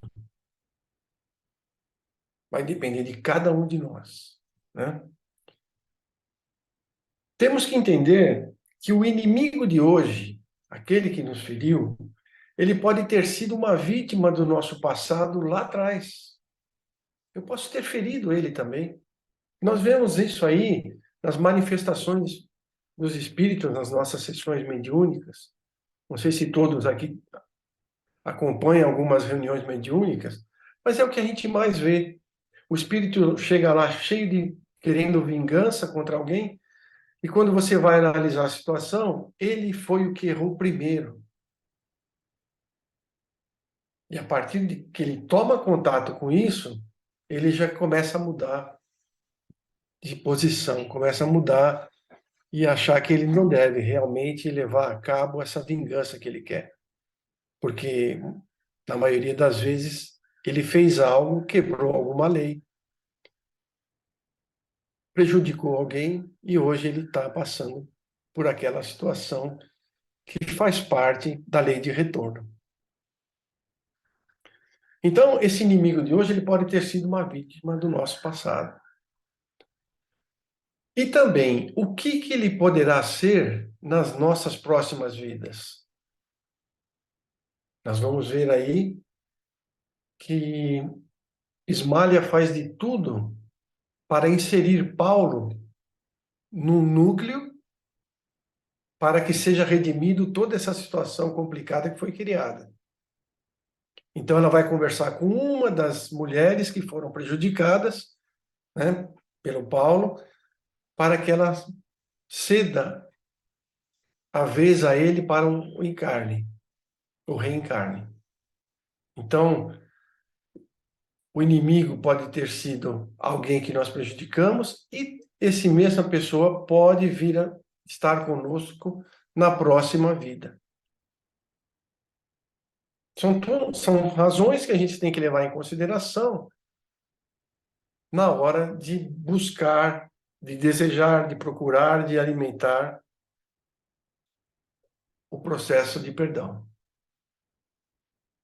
Vai depender de cada um de nós, né? Temos que entender que o inimigo de hoje, aquele que nos feriu, ele pode ter sido uma vítima do nosso passado lá atrás. Eu posso ter ferido ele também. Nós vemos isso aí nas manifestações dos espíritos, nas nossas sessões mediúnicas. Não sei se todos aqui acompanham algumas reuniões mediúnicas, mas é o que a gente mais vê. O espírito chega lá cheio de querendo vingança contra alguém, e quando você vai analisar a situação, ele foi o que errou primeiro. E a partir de que ele toma contato com isso, ele já começa a mudar de posição, começa a mudar e achar que ele não deve realmente levar a cabo essa vingança que ele quer. Porque, na maioria das vezes, ele fez algo, quebrou alguma lei, prejudicou alguém e hoje ele está passando por aquela situação que faz parte da lei de retorno. Então, esse inimigo de hoje ele pode ter sido uma vítima do nosso passado. E também, o que ele poderá ser nas nossas próximas vidas? Nós vamos ver aí que Ismália faz de tudo para inserir Paulo no núcleo para que seja redimido toda essa situação complicada que foi criada. Então ela vai conversar com uma das mulheres que foram prejudicadas, né, pelo Paulo, para que ela ceda a vez a ele para o encarne, o reencarne. Então, o inimigo pode ter sido alguém que nós prejudicamos e esse mesma pessoa pode vir a estar conosco na próxima vida. São razões que a gente tem que levar em consideração na hora de buscar, de desejar, de procurar, de alimentar o processo de perdão.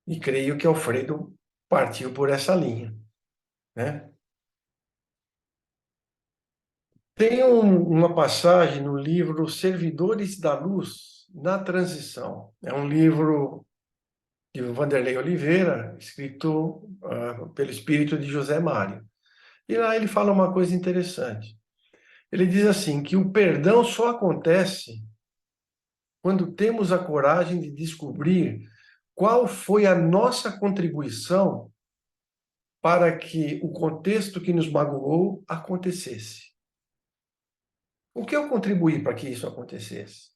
E creio que Alfredo partiu por essa linha, né? Tem uma passagem no livro Servidores da Luz na Transição. É um livro de Vanderlei Oliveira, escrito pelo espírito de José Mário. E lá ele fala uma coisa interessante. Ele diz assim, que o perdão só acontece quando temos a coragem de descobrir qual foi a nossa contribuição para que o contexto que nos magoou acontecesse. O que eu contribuí para que isso acontecesse?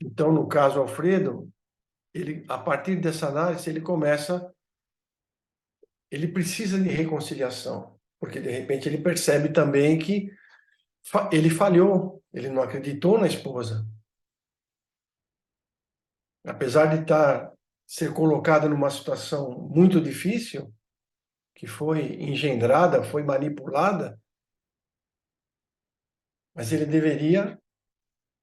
Então, no caso Alfredo, ele, a partir dessa análise, ele precisa de reconciliação, porque de repente ele percebe também que ele falhou, ele não acreditou na esposa. apesar de ser colocada numa situação muito difícil, que foi engendrada, foi manipulada, mas ele deveria,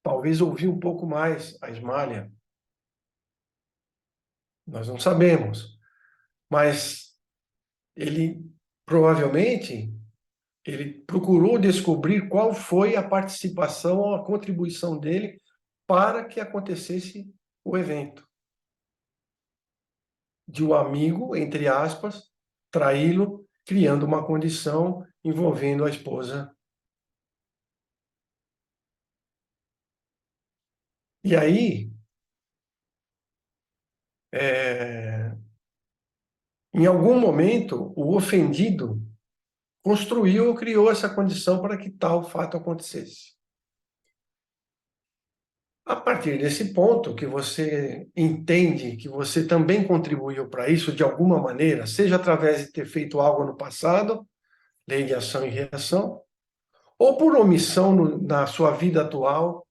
talvez, ouvir um pouco mais a Ismália. Nós não sabemos, mas ele provavelmente ele procurou descobrir qual foi a participação ou a contribuição dele para que acontecesse o evento. De o amigo, entre aspas, traí-lo, criando uma condição envolvendo a esposa. E aí, em algum momento, o ofendido construiu ou criou essa condição para que tal fato acontecesse. A partir desse ponto que você entende que você também contribuiu para isso de alguma maneira, seja através de ter feito algo no passado, lei de ação e reação, ou por omissão na sua vida atual,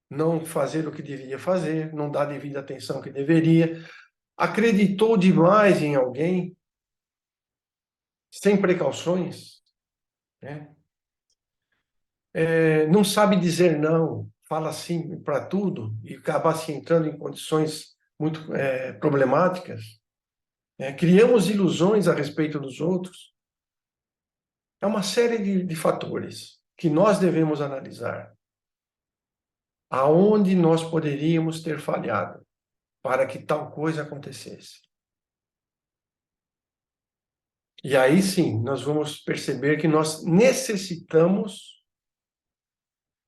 não fazer o que deveria fazer, não dar devida atenção que deveria, acreditou demais em alguém, sem precauções, né? Não sabe dizer não, fala sim para tudo e acaba se entrando em condições muito problemáticas. Criamos ilusões a respeito dos outros. É uma série de fatores que nós devemos analisar. Aonde nós poderíamos ter falhado para que tal coisa acontecesse? E aí sim, nós vamos perceber que nós necessitamos,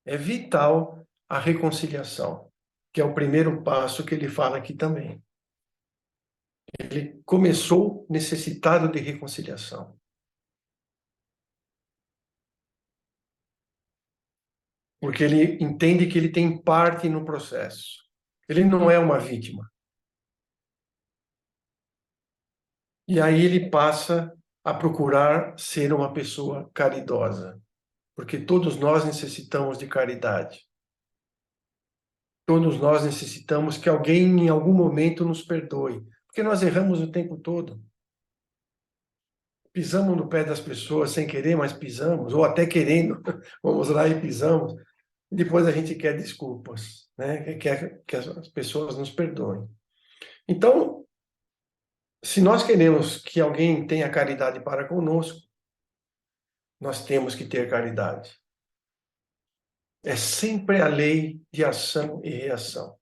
é vital, a reconciliação, que é o primeiro passo que ele fala aqui também. Ele começou necessitado de reconciliação. Porque ele entende que ele tem parte no processo. Ele não é uma vítima. E aí ele passa a procurar ser uma pessoa caridosa. Porque todos nós necessitamos de caridade. Todos nós necessitamos que alguém em algum momento nos perdoe. Porque nós erramos o tempo todo. Pisamos no pé das pessoas sem querer, mas pisamos, ou até querendo, vamos lá e pisamos. E depois a gente quer desculpas, né? Quer que as pessoas nos perdoem. Então, se nós queremos que alguém tenha caridade para conosco, nós temos que ter caridade. É sempre a lei de ação e reação.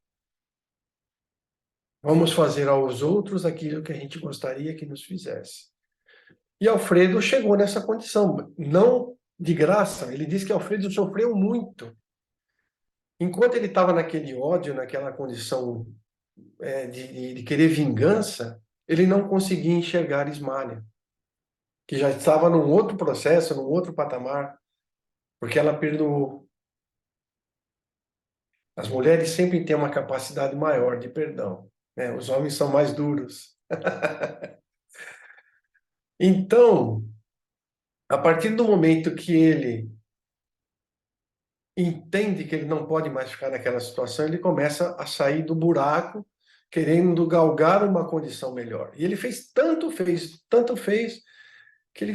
Vamos fazer aos outros aquilo que a gente gostaria que nos fizesse. E Alfredo chegou nessa condição, não de graça. Ele diz que Alfredo sofreu muito. Enquanto ele estava naquele ódio, naquela condição de querer vingança, ele não conseguia enxergar Ismália, que já estava num outro processo, num outro patamar, porque ela perdoou. As mulheres sempre têm uma capacidade maior de perdão, né? Os homens são mais duros. Então, a partir do momento que ele entende que ele não pode mais ficar naquela situação, ele começa a sair do buraco, querendo galgar uma condição melhor. E ele fez, que ele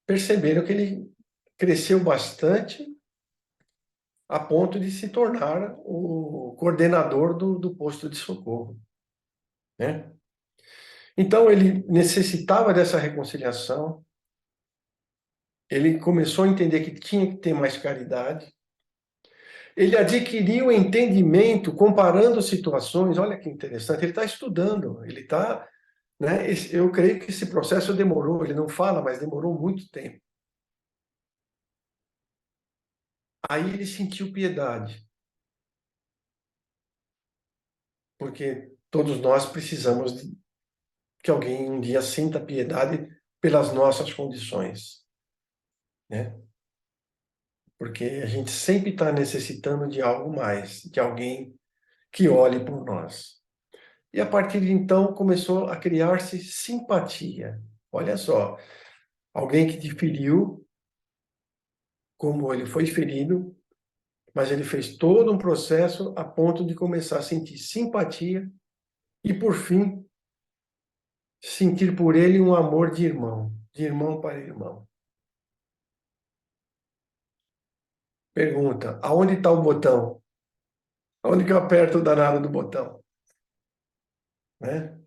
perceberam que ele cresceu bastante a ponto de se tornar o coordenador do posto de socorro, né? Então, ele necessitava dessa reconciliação, ele começou a entender que tinha que ter mais caridade, ele adquiriu entendimento comparando situações. Olha que interessante, ele está estudando, ele está, né? Eu creio que esse processo demorou, ele não fala, mas demorou muito tempo. Aí ele sentiu piedade, porque todos nós precisamos que alguém um dia sinta piedade pelas nossas condições, né? Porque a gente sempre está necessitando de algo mais, de alguém que olhe por nós. E a partir de então começou a criar-se simpatia. Olha só, alguém que te feriu, como ele foi ferido, mas ele fez todo um processo a ponto de começar a sentir simpatia e, por fim, sentir por ele um amor de irmão para irmão. Pergunta, aonde está o botão? Aonde que eu aperto o danado do botão? Né?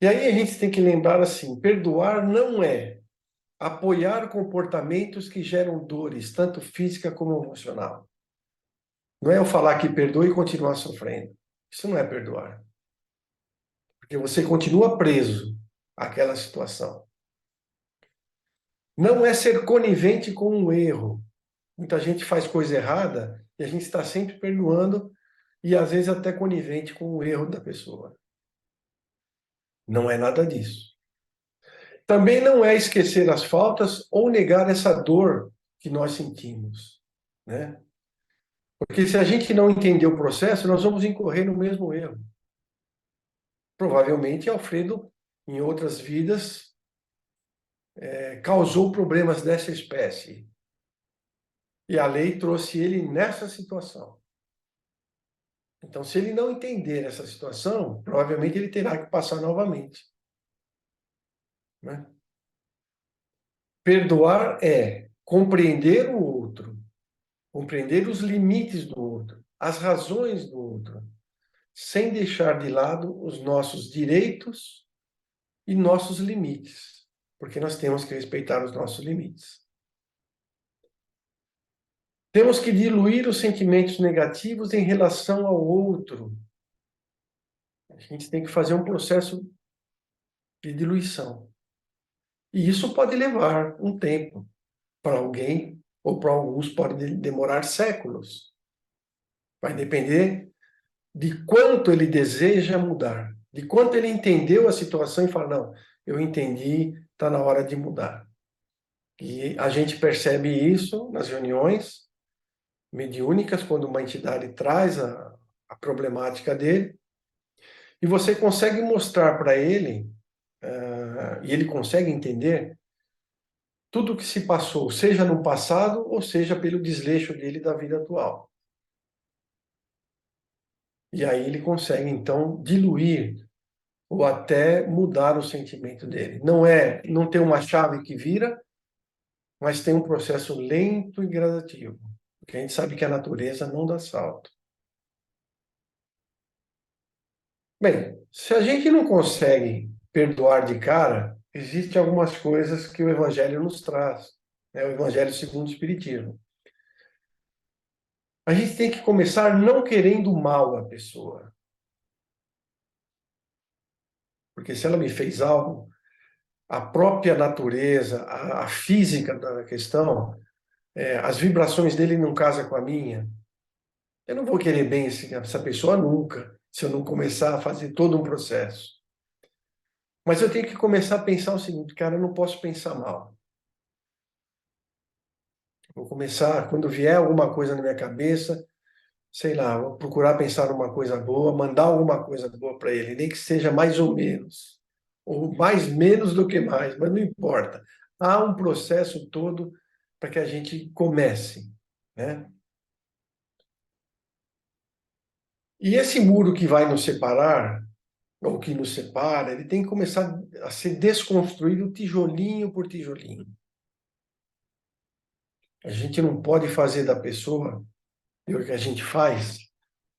E aí a gente tem que lembrar assim, perdoar não é apoiar comportamentos que geram dores, tanto física como emocional. Não é eu falar que perdoe e continuar sofrendo. Isso não é perdoar. Porque você continua preso àquela situação. Não é ser conivente com um erro. Muita gente faz coisa errada e a gente está sempre perdoando e às vezes até conivente com o erro da pessoa. Não é nada disso. Também não é esquecer as faltas ou negar essa dor que nós sentimos, né? Porque se a gente não entender o processo, nós vamos incorrer no mesmo erro. Provavelmente Alfredo, em outras vidas, causou problemas dessa espécie. E a lei trouxe ele nessa situação. Então, se ele não entender essa situação, provavelmente ele terá que passar novamente, né? Perdoar é compreender o outro, compreender os limites do outro, as razões do outro, sem deixar de lado os nossos direitos e nossos limites, porque nós temos que respeitar os nossos limites. Temos que diluir os sentimentos negativos em relação ao outro. A gente tem que fazer um processo de diluição. E isso pode levar um tempo. Para alguém, ou para alguns, pode demorar séculos. Vai depender de quanto ele deseja mudar, de quanto ele entendeu a situação e fala, não, eu entendi, está na hora de mudar. E a gente percebe isso nas reuniões mediúnicas, quando uma entidade traz a problemática dele, e você consegue mostrar para ele, e ele consegue entender, tudo o que se passou, seja no passado, ou seja pelo desleixo dele da vida atual. E aí ele consegue, então, diluir ou até mudar o sentimento dele. Não tem uma chave que vira, mas tem um processo lento e gradativo. Porque a gente sabe que a natureza não dá salto. Bem, se a gente não consegue perdoar de cara, existem algumas coisas que o Evangelho nos traz, né? O Evangelho segundo o Espiritismo. A gente tem que começar não querendo mal à pessoa. Porque se ela me fez algo, a própria natureza, a física da questão, as vibrações dele não casam com a minha. Eu não vou querer bem essa pessoa nunca, se eu não começar a fazer todo um processo. Mas eu tenho que começar a pensar o seguinte, cara, eu não posso pensar mal. Vou começar, quando vier alguma coisa na minha cabeça, sei lá, vou procurar pensar uma coisa boa, mandar alguma coisa boa para ele, nem que seja mais ou menos. Ou mais menos do que mais, mas não importa. Há um processo todo para que a gente comece, né? E esse muro que vai nos separar, ou que nos separa, ele tem que começar a ser desconstruído tijolinho por tijolinho. A gente não pode fazer da pessoa, e o que a gente faz,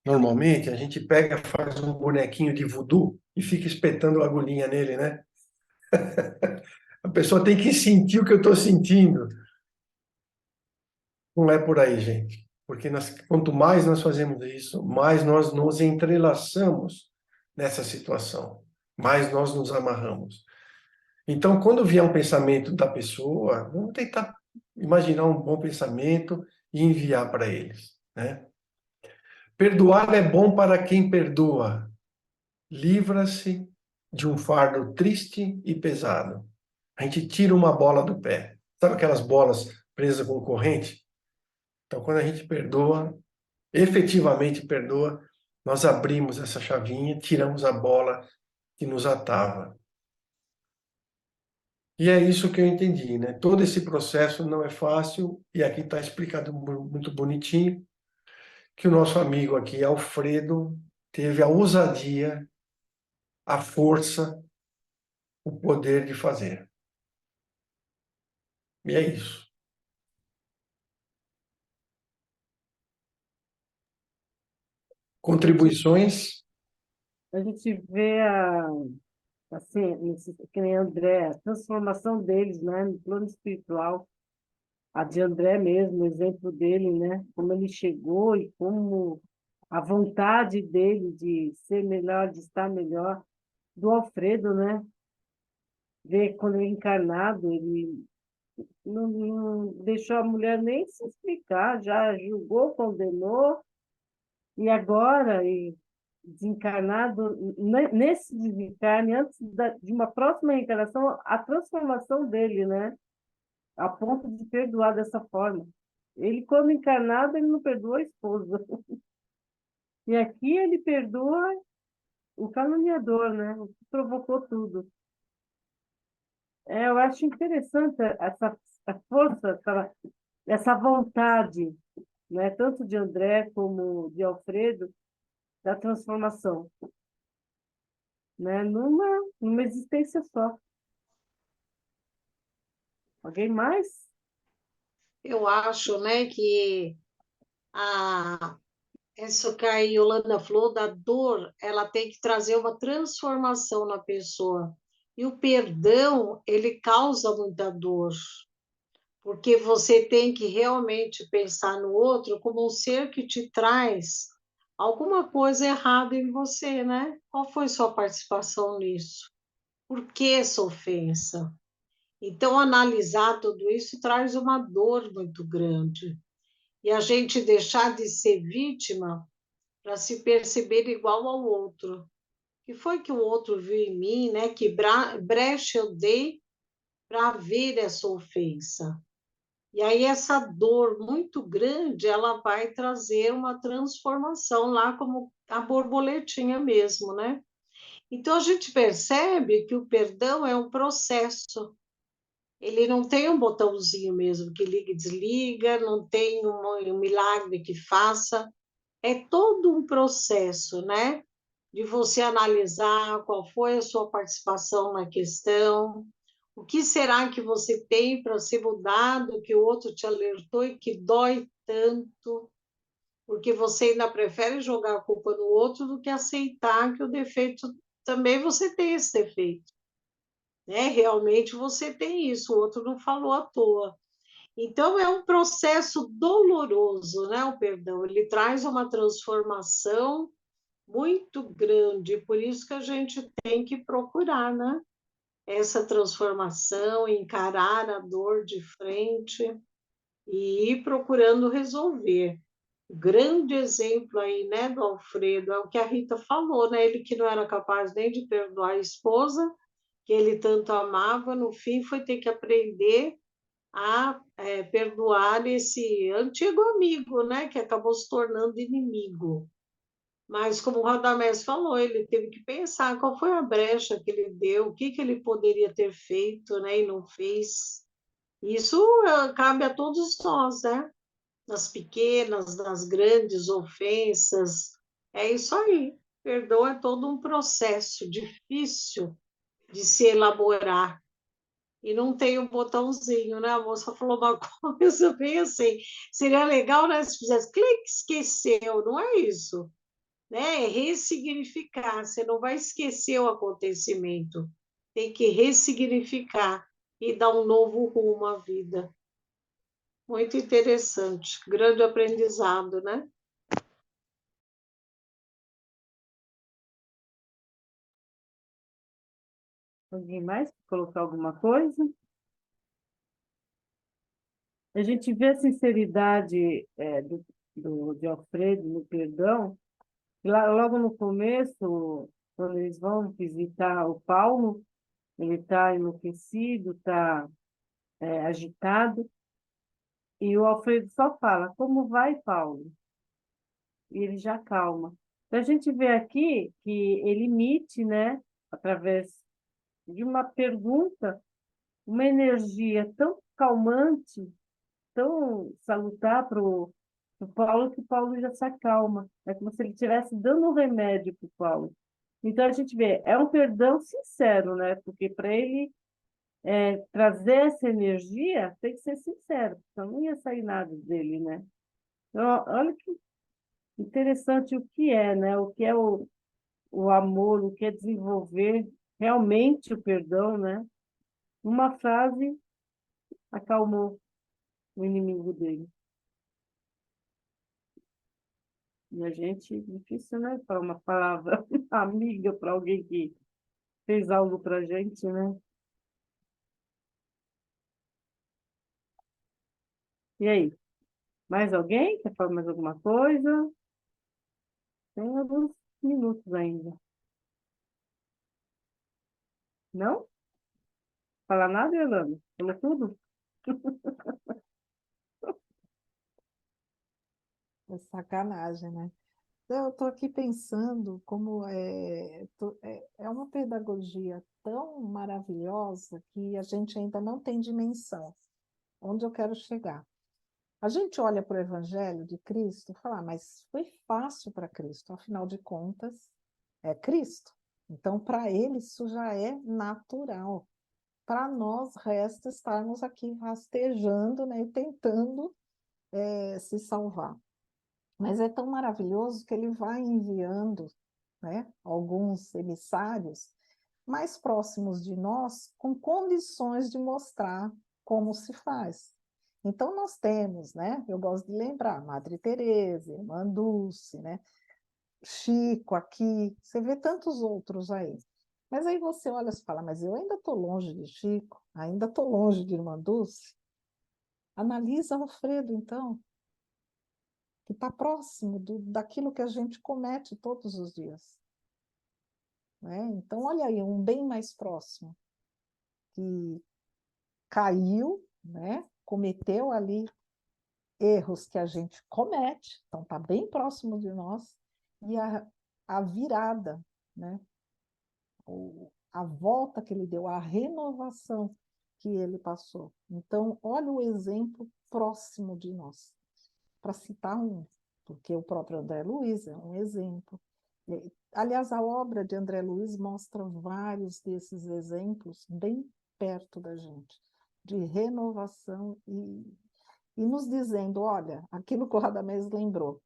normalmente, a gente pega, faz um bonequinho de voodoo e fica espetando a agulhinha nele, né? A pessoa tem que sentir o que eu estou sentindo. Não é por aí, gente. Porque quanto mais nós fazemos isso, mais nós nos entrelaçamos nessa situação, mais nós nos amarramos. Então, quando vier um pensamento da pessoa, vamos tentar imaginar um bom pensamento e enviar para eles, né? Perdoar é bom para quem perdoa. Livra-se de um fardo triste e pesado. A gente tira uma bola do pé. Sabe aquelas bolas presas com corrente? Então, quando a gente perdoa, efetivamente perdoa, nós abrimos essa chavinha, tiramos a bola que nos atava. E é isso que eu entendi, né? Todo esse processo não é fácil, e aqui está explicado muito bonitinho, que o nosso amigo aqui, Alfredo, teve a ousadia, a força, o poder de fazer. E é isso. Contribuições? A gente vê assim, que nem André, a transformação deles, né, no plano espiritual, a de André mesmo, o exemplo dele, né, como ele chegou e como a vontade dele de ser melhor, de estar melhor, do Alfredo, né, ver quando ele encarnado, ele não deixou a mulher nem se explicar, já julgou, condenou, e agora, desencarnado, nesse desencarne, antes de uma próxima reencarnação, a transformação dele, né? A ponto de perdoar dessa forma. Ele, quando encarnado, ele não perdoa a esposa. E aqui ele perdoa o caluniador, né? O que provocou tudo. Eu acho interessante a força, essa vontade, né? Tanto de André como de Alfredo, da transformação, né? Numa existência só. Alguém mais? Eu acho, né, que a, isso que a Yolanda falou da dor, ela tem que trazer uma transformação na pessoa. E o perdão, ele causa muita dor, porque você tem que realmente pensar no outro como um ser que te traz alguma coisa errada em você, né? Qual foi sua participação nisso? Por que essa ofensa? Então, analisar tudo isso traz uma dor muito grande. E a gente deixar de ser vítima para se perceber igual ao outro. Que foi que o outro viu em mim, né? Que brecha eu dei para ver essa ofensa. E aí essa dor muito grande, ela vai trazer uma transformação lá como a borboletinha mesmo, né? Então a gente percebe que o perdão é um processo. Ele não tem um botãozinho mesmo que liga e desliga, não tem um milagre que faça. É todo um processo, né? De você analisar qual foi a sua participação na questão, o que será que você tem para ser mudado, que o outro te alertou e que dói tanto, porque você ainda prefere jogar a culpa no outro do que aceitar que o defeito também você tem esse defeito, né? Realmente você tem isso, o outro não falou à toa. Então é um processo doloroso, né? O perdão, ele traz uma transformação muito grande, por isso que a gente tem que procurar, né? Essa transformação, encarar a dor de frente e ir procurando resolver. O grande exemplo aí, né, do Alfredo, é o que a Rita falou, né? Ele que não era capaz nem de perdoar a esposa, que ele tanto amava, no fim foi ter que aprender a perdoar esse antigo amigo, né, que acabou se tornando inimigo. Mas, como o Radamés falou, ele teve que pensar qual foi a brecha que ele deu, o que, que ele poderia ter feito, né, e não fez. Isso cabe a todos nós, né? Nas pequenas, nas grandes ofensas. É isso aí. Perdão é todo um processo difícil de se elaborar. E não tem um botãozinho, né? A moça falou uma coisa bem assim. Seria legal, né, se fizesse clique, esqueceu, não é isso? Né? É ressignificar. Você não vai esquecer o acontecimento. Tem que ressignificar e dar um novo rumo à vida. Muito interessante. Grande aprendizado, né? Alguém mais quer colocar alguma coisa? A gente vê a sinceridade de Alfredo no perdão. Logo no começo, quando eles vão visitar o Paulo, ele está enlouquecido, está agitado, e o Alfredo só fala, como vai, Paulo? E ele já calma. Então, a gente vê aqui que ele emite, né, através de uma pergunta, uma energia tão calmante, tão salutar para o Paulo, que o Paulo já se acalma. É como se ele estivesse dando um remédio para o Paulo. Então, a gente vê, é um perdão sincero, né? Porque para ele trazer essa energia, tem que ser sincero, senão não ia sair nada dele, né? Então, olha que interessante o que é, né? O que é o amor, o que é desenvolver realmente o perdão, né? Uma frase acalmou o inimigo dele. E a gente, difícil, né? Falar uma palavra amiga para alguém que fez algo para a gente, né? E aí? Mais alguém? Quer falar mais alguma coisa? Tem alguns minutos ainda. Não? Falar nada, Yolanda? Falou tudo? É sacanagem, né? Eu estou aqui pensando como é uma pedagogia tão maravilhosa que a gente ainda não tem dimensão. Onde eu quero chegar? A gente olha para o Evangelho de Cristo e fala, mas foi fácil para Cristo, afinal de contas, é Cristo. Então, para ele, isso já é natural. Para nós, resta estarmos aqui rastejando, né, e tentando se salvar. Mas é tão maravilhoso que ele vai enviando, né, alguns emissários mais próximos de nós, com condições de mostrar como se faz. Então, nós temos, né, eu gosto de lembrar, Madre Teresa, Irmã Dulce, né, Chico aqui, você vê tantos outros aí. Mas aí você olha e fala, mas eu ainda estou longe de Chico, ainda estou longe de Irmã Dulce. Analisa Alfredo, então, que está próximo daquilo que a gente comete todos os dias. Né? Então, olha aí, um bem mais próximo, que caiu, né? Cometeu ali erros que a gente comete, então está bem próximo de nós, e a virada, né? A volta que ele deu, a renovação que ele passou. Então, olha o exemplo próximo de nós, para citar um, porque o próprio André Luiz é um exemplo. Aliás, a obra de André Luiz mostra vários desses exemplos bem perto da gente, de renovação e nos dizendo, olha, aquilo que o Radamés lembrou,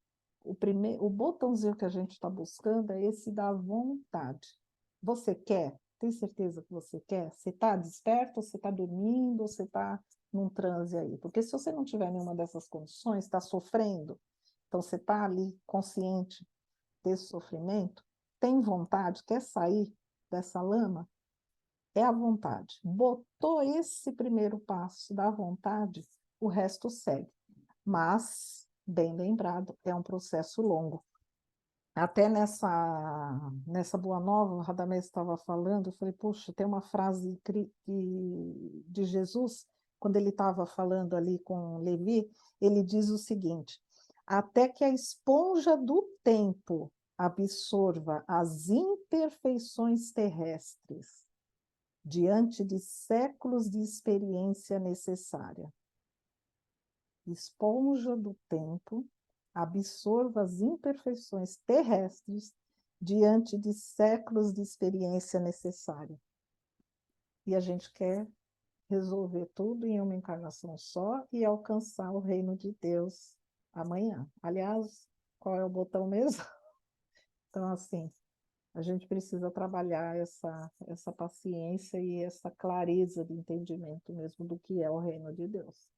o botãozinho que a gente está buscando é esse da vontade. Você quer? Tem certeza que você quer? Você está desperto, você está dormindo, você está num transe aí? Porque se você não tiver nenhuma dessas condições, está sofrendo, então você está ali consciente desse sofrimento, tem vontade, quer sair dessa lama, é a vontade. Botou esse primeiro passo da vontade, o resto segue. Mas, bem lembrado, é um processo longo. Até nessa Boa Nova, o Radamés estava falando, eu falei, poxa, tem uma frase de Jesus, quando ele estava falando ali com Levi, ele diz o seguinte, até que a esponja do tempo absorva as imperfeições terrestres, diante de séculos de experiência necessária. Esponja do tempo absorva as imperfeições terrestres diante de séculos de experiência necessária. E a gente quer resolver tudo em uma encarnação só e alcançar o reino de Deus amanhã. Aliás, qual é o botão mesmo? Então, assim, a gente precisa trabalhar essa paciência e essa clareza de entendimento mesmo do que é o reino de Deus.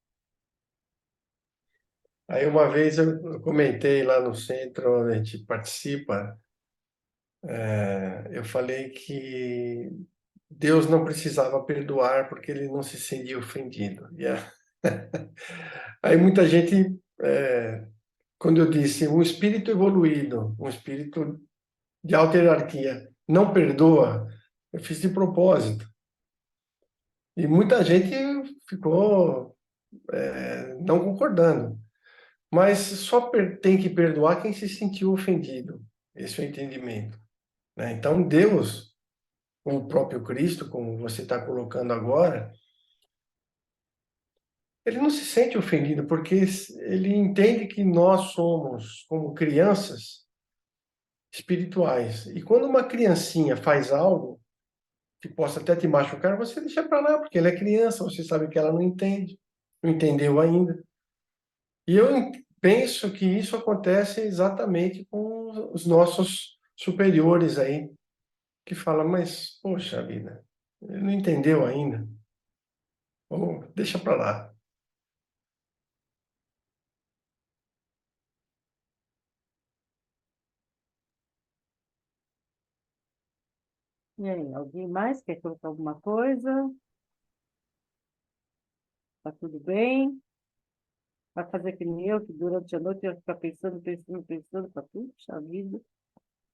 Aí uma vez eu comentei lá no centro onde a gente participa, eu falei que Deus não precisava perdoar porque ele não se sentia ofendido. Aí muita gente, quando eu disse um espírito evoluído, um espírito de alta hierarquia, não perdoa, eu fiz de propósito. E muita gente ficou não concordando. Mas só tem que perdoar quem se sentiu ofendido. Esse é o entendimento. Né? Então, Deus, o próprio Cristo, como você está colocando agora, ele não se sente ofendido, porque ele entende que nós somos, como crianças, espirituais. E quando uma criancinha faz algo que possa até te machucar, você deixa para lá, porque ela é criança, você sabe que ela não entende, não entendeu ainda. E eu penso que isso acontece exatamente com os nossos superiores aí, que falam, mas, poxa vida, ele não entendeu ainda. Ou deixa para lá. E aí, alguém mais quer colocar alguma coisa? Tá tudo bem? Vai fazer que nem eu, que durante a noite eu ia ficar pensando, pensando, pensando, para puxa vida.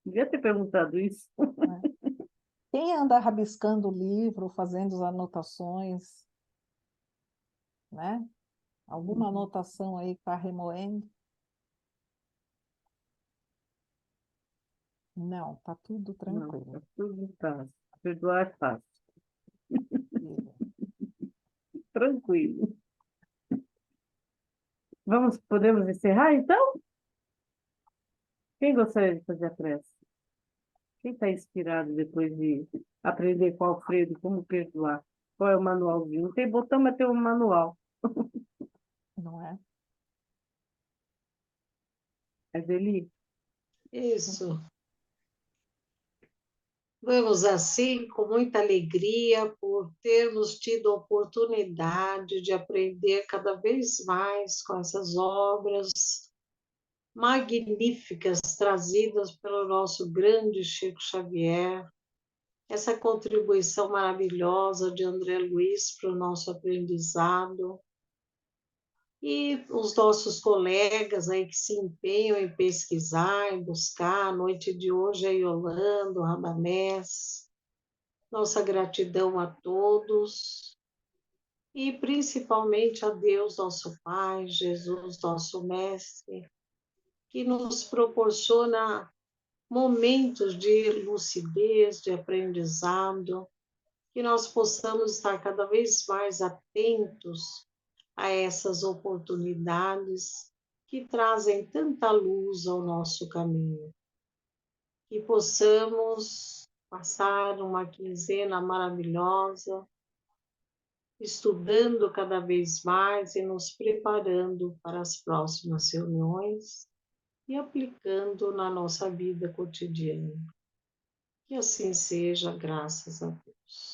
Devia ter perguntado isso. né? Quem anda rabiscando o livro, fazendo as anotações, né? Alguma anotação aí que está remoendo? Não, tá tudo Não, tranquilo. tá tudo em paz. Perdoar é fácil. Tranquilo. Podemos encerrar, então? Quem gostaria de fazer a prece? Quem está inspirado depois de aprender com o Alfredo como perdoar? Qual é o manualzinho? Não tem botão, mas tem um manual. Não é? Mas ele, Isso. Vamos assim, com muita alegria, por termos tido a oportunidade de aprender cada vez mais com essas obras magníficas trazidas pelo nosso grande Chico Xavier, essa contribuição maravilhosa de André Luiz para o nosso aprendizado, e os nossos colegas aí que se empenham em pesquisar, em buscar, a noite de hoje é Yolanda, Radamés, nossa gratidão a todos e principalmente a Deus, nosso Pai, Jesus, nosso Mestre, que nos proporciona momentos de lucidez, de aprendizado, que nós possamos estar cada vez mais atentos a essas oportunidades que trazem tanta luz ao nosso caminho. Que possamos passar uma quinzena maravilhosa, estudando cada vez mais e nos preparando para as próximas reuniões e aplicando na nossa vida cotidiana. Que assim seja, graças a Deus.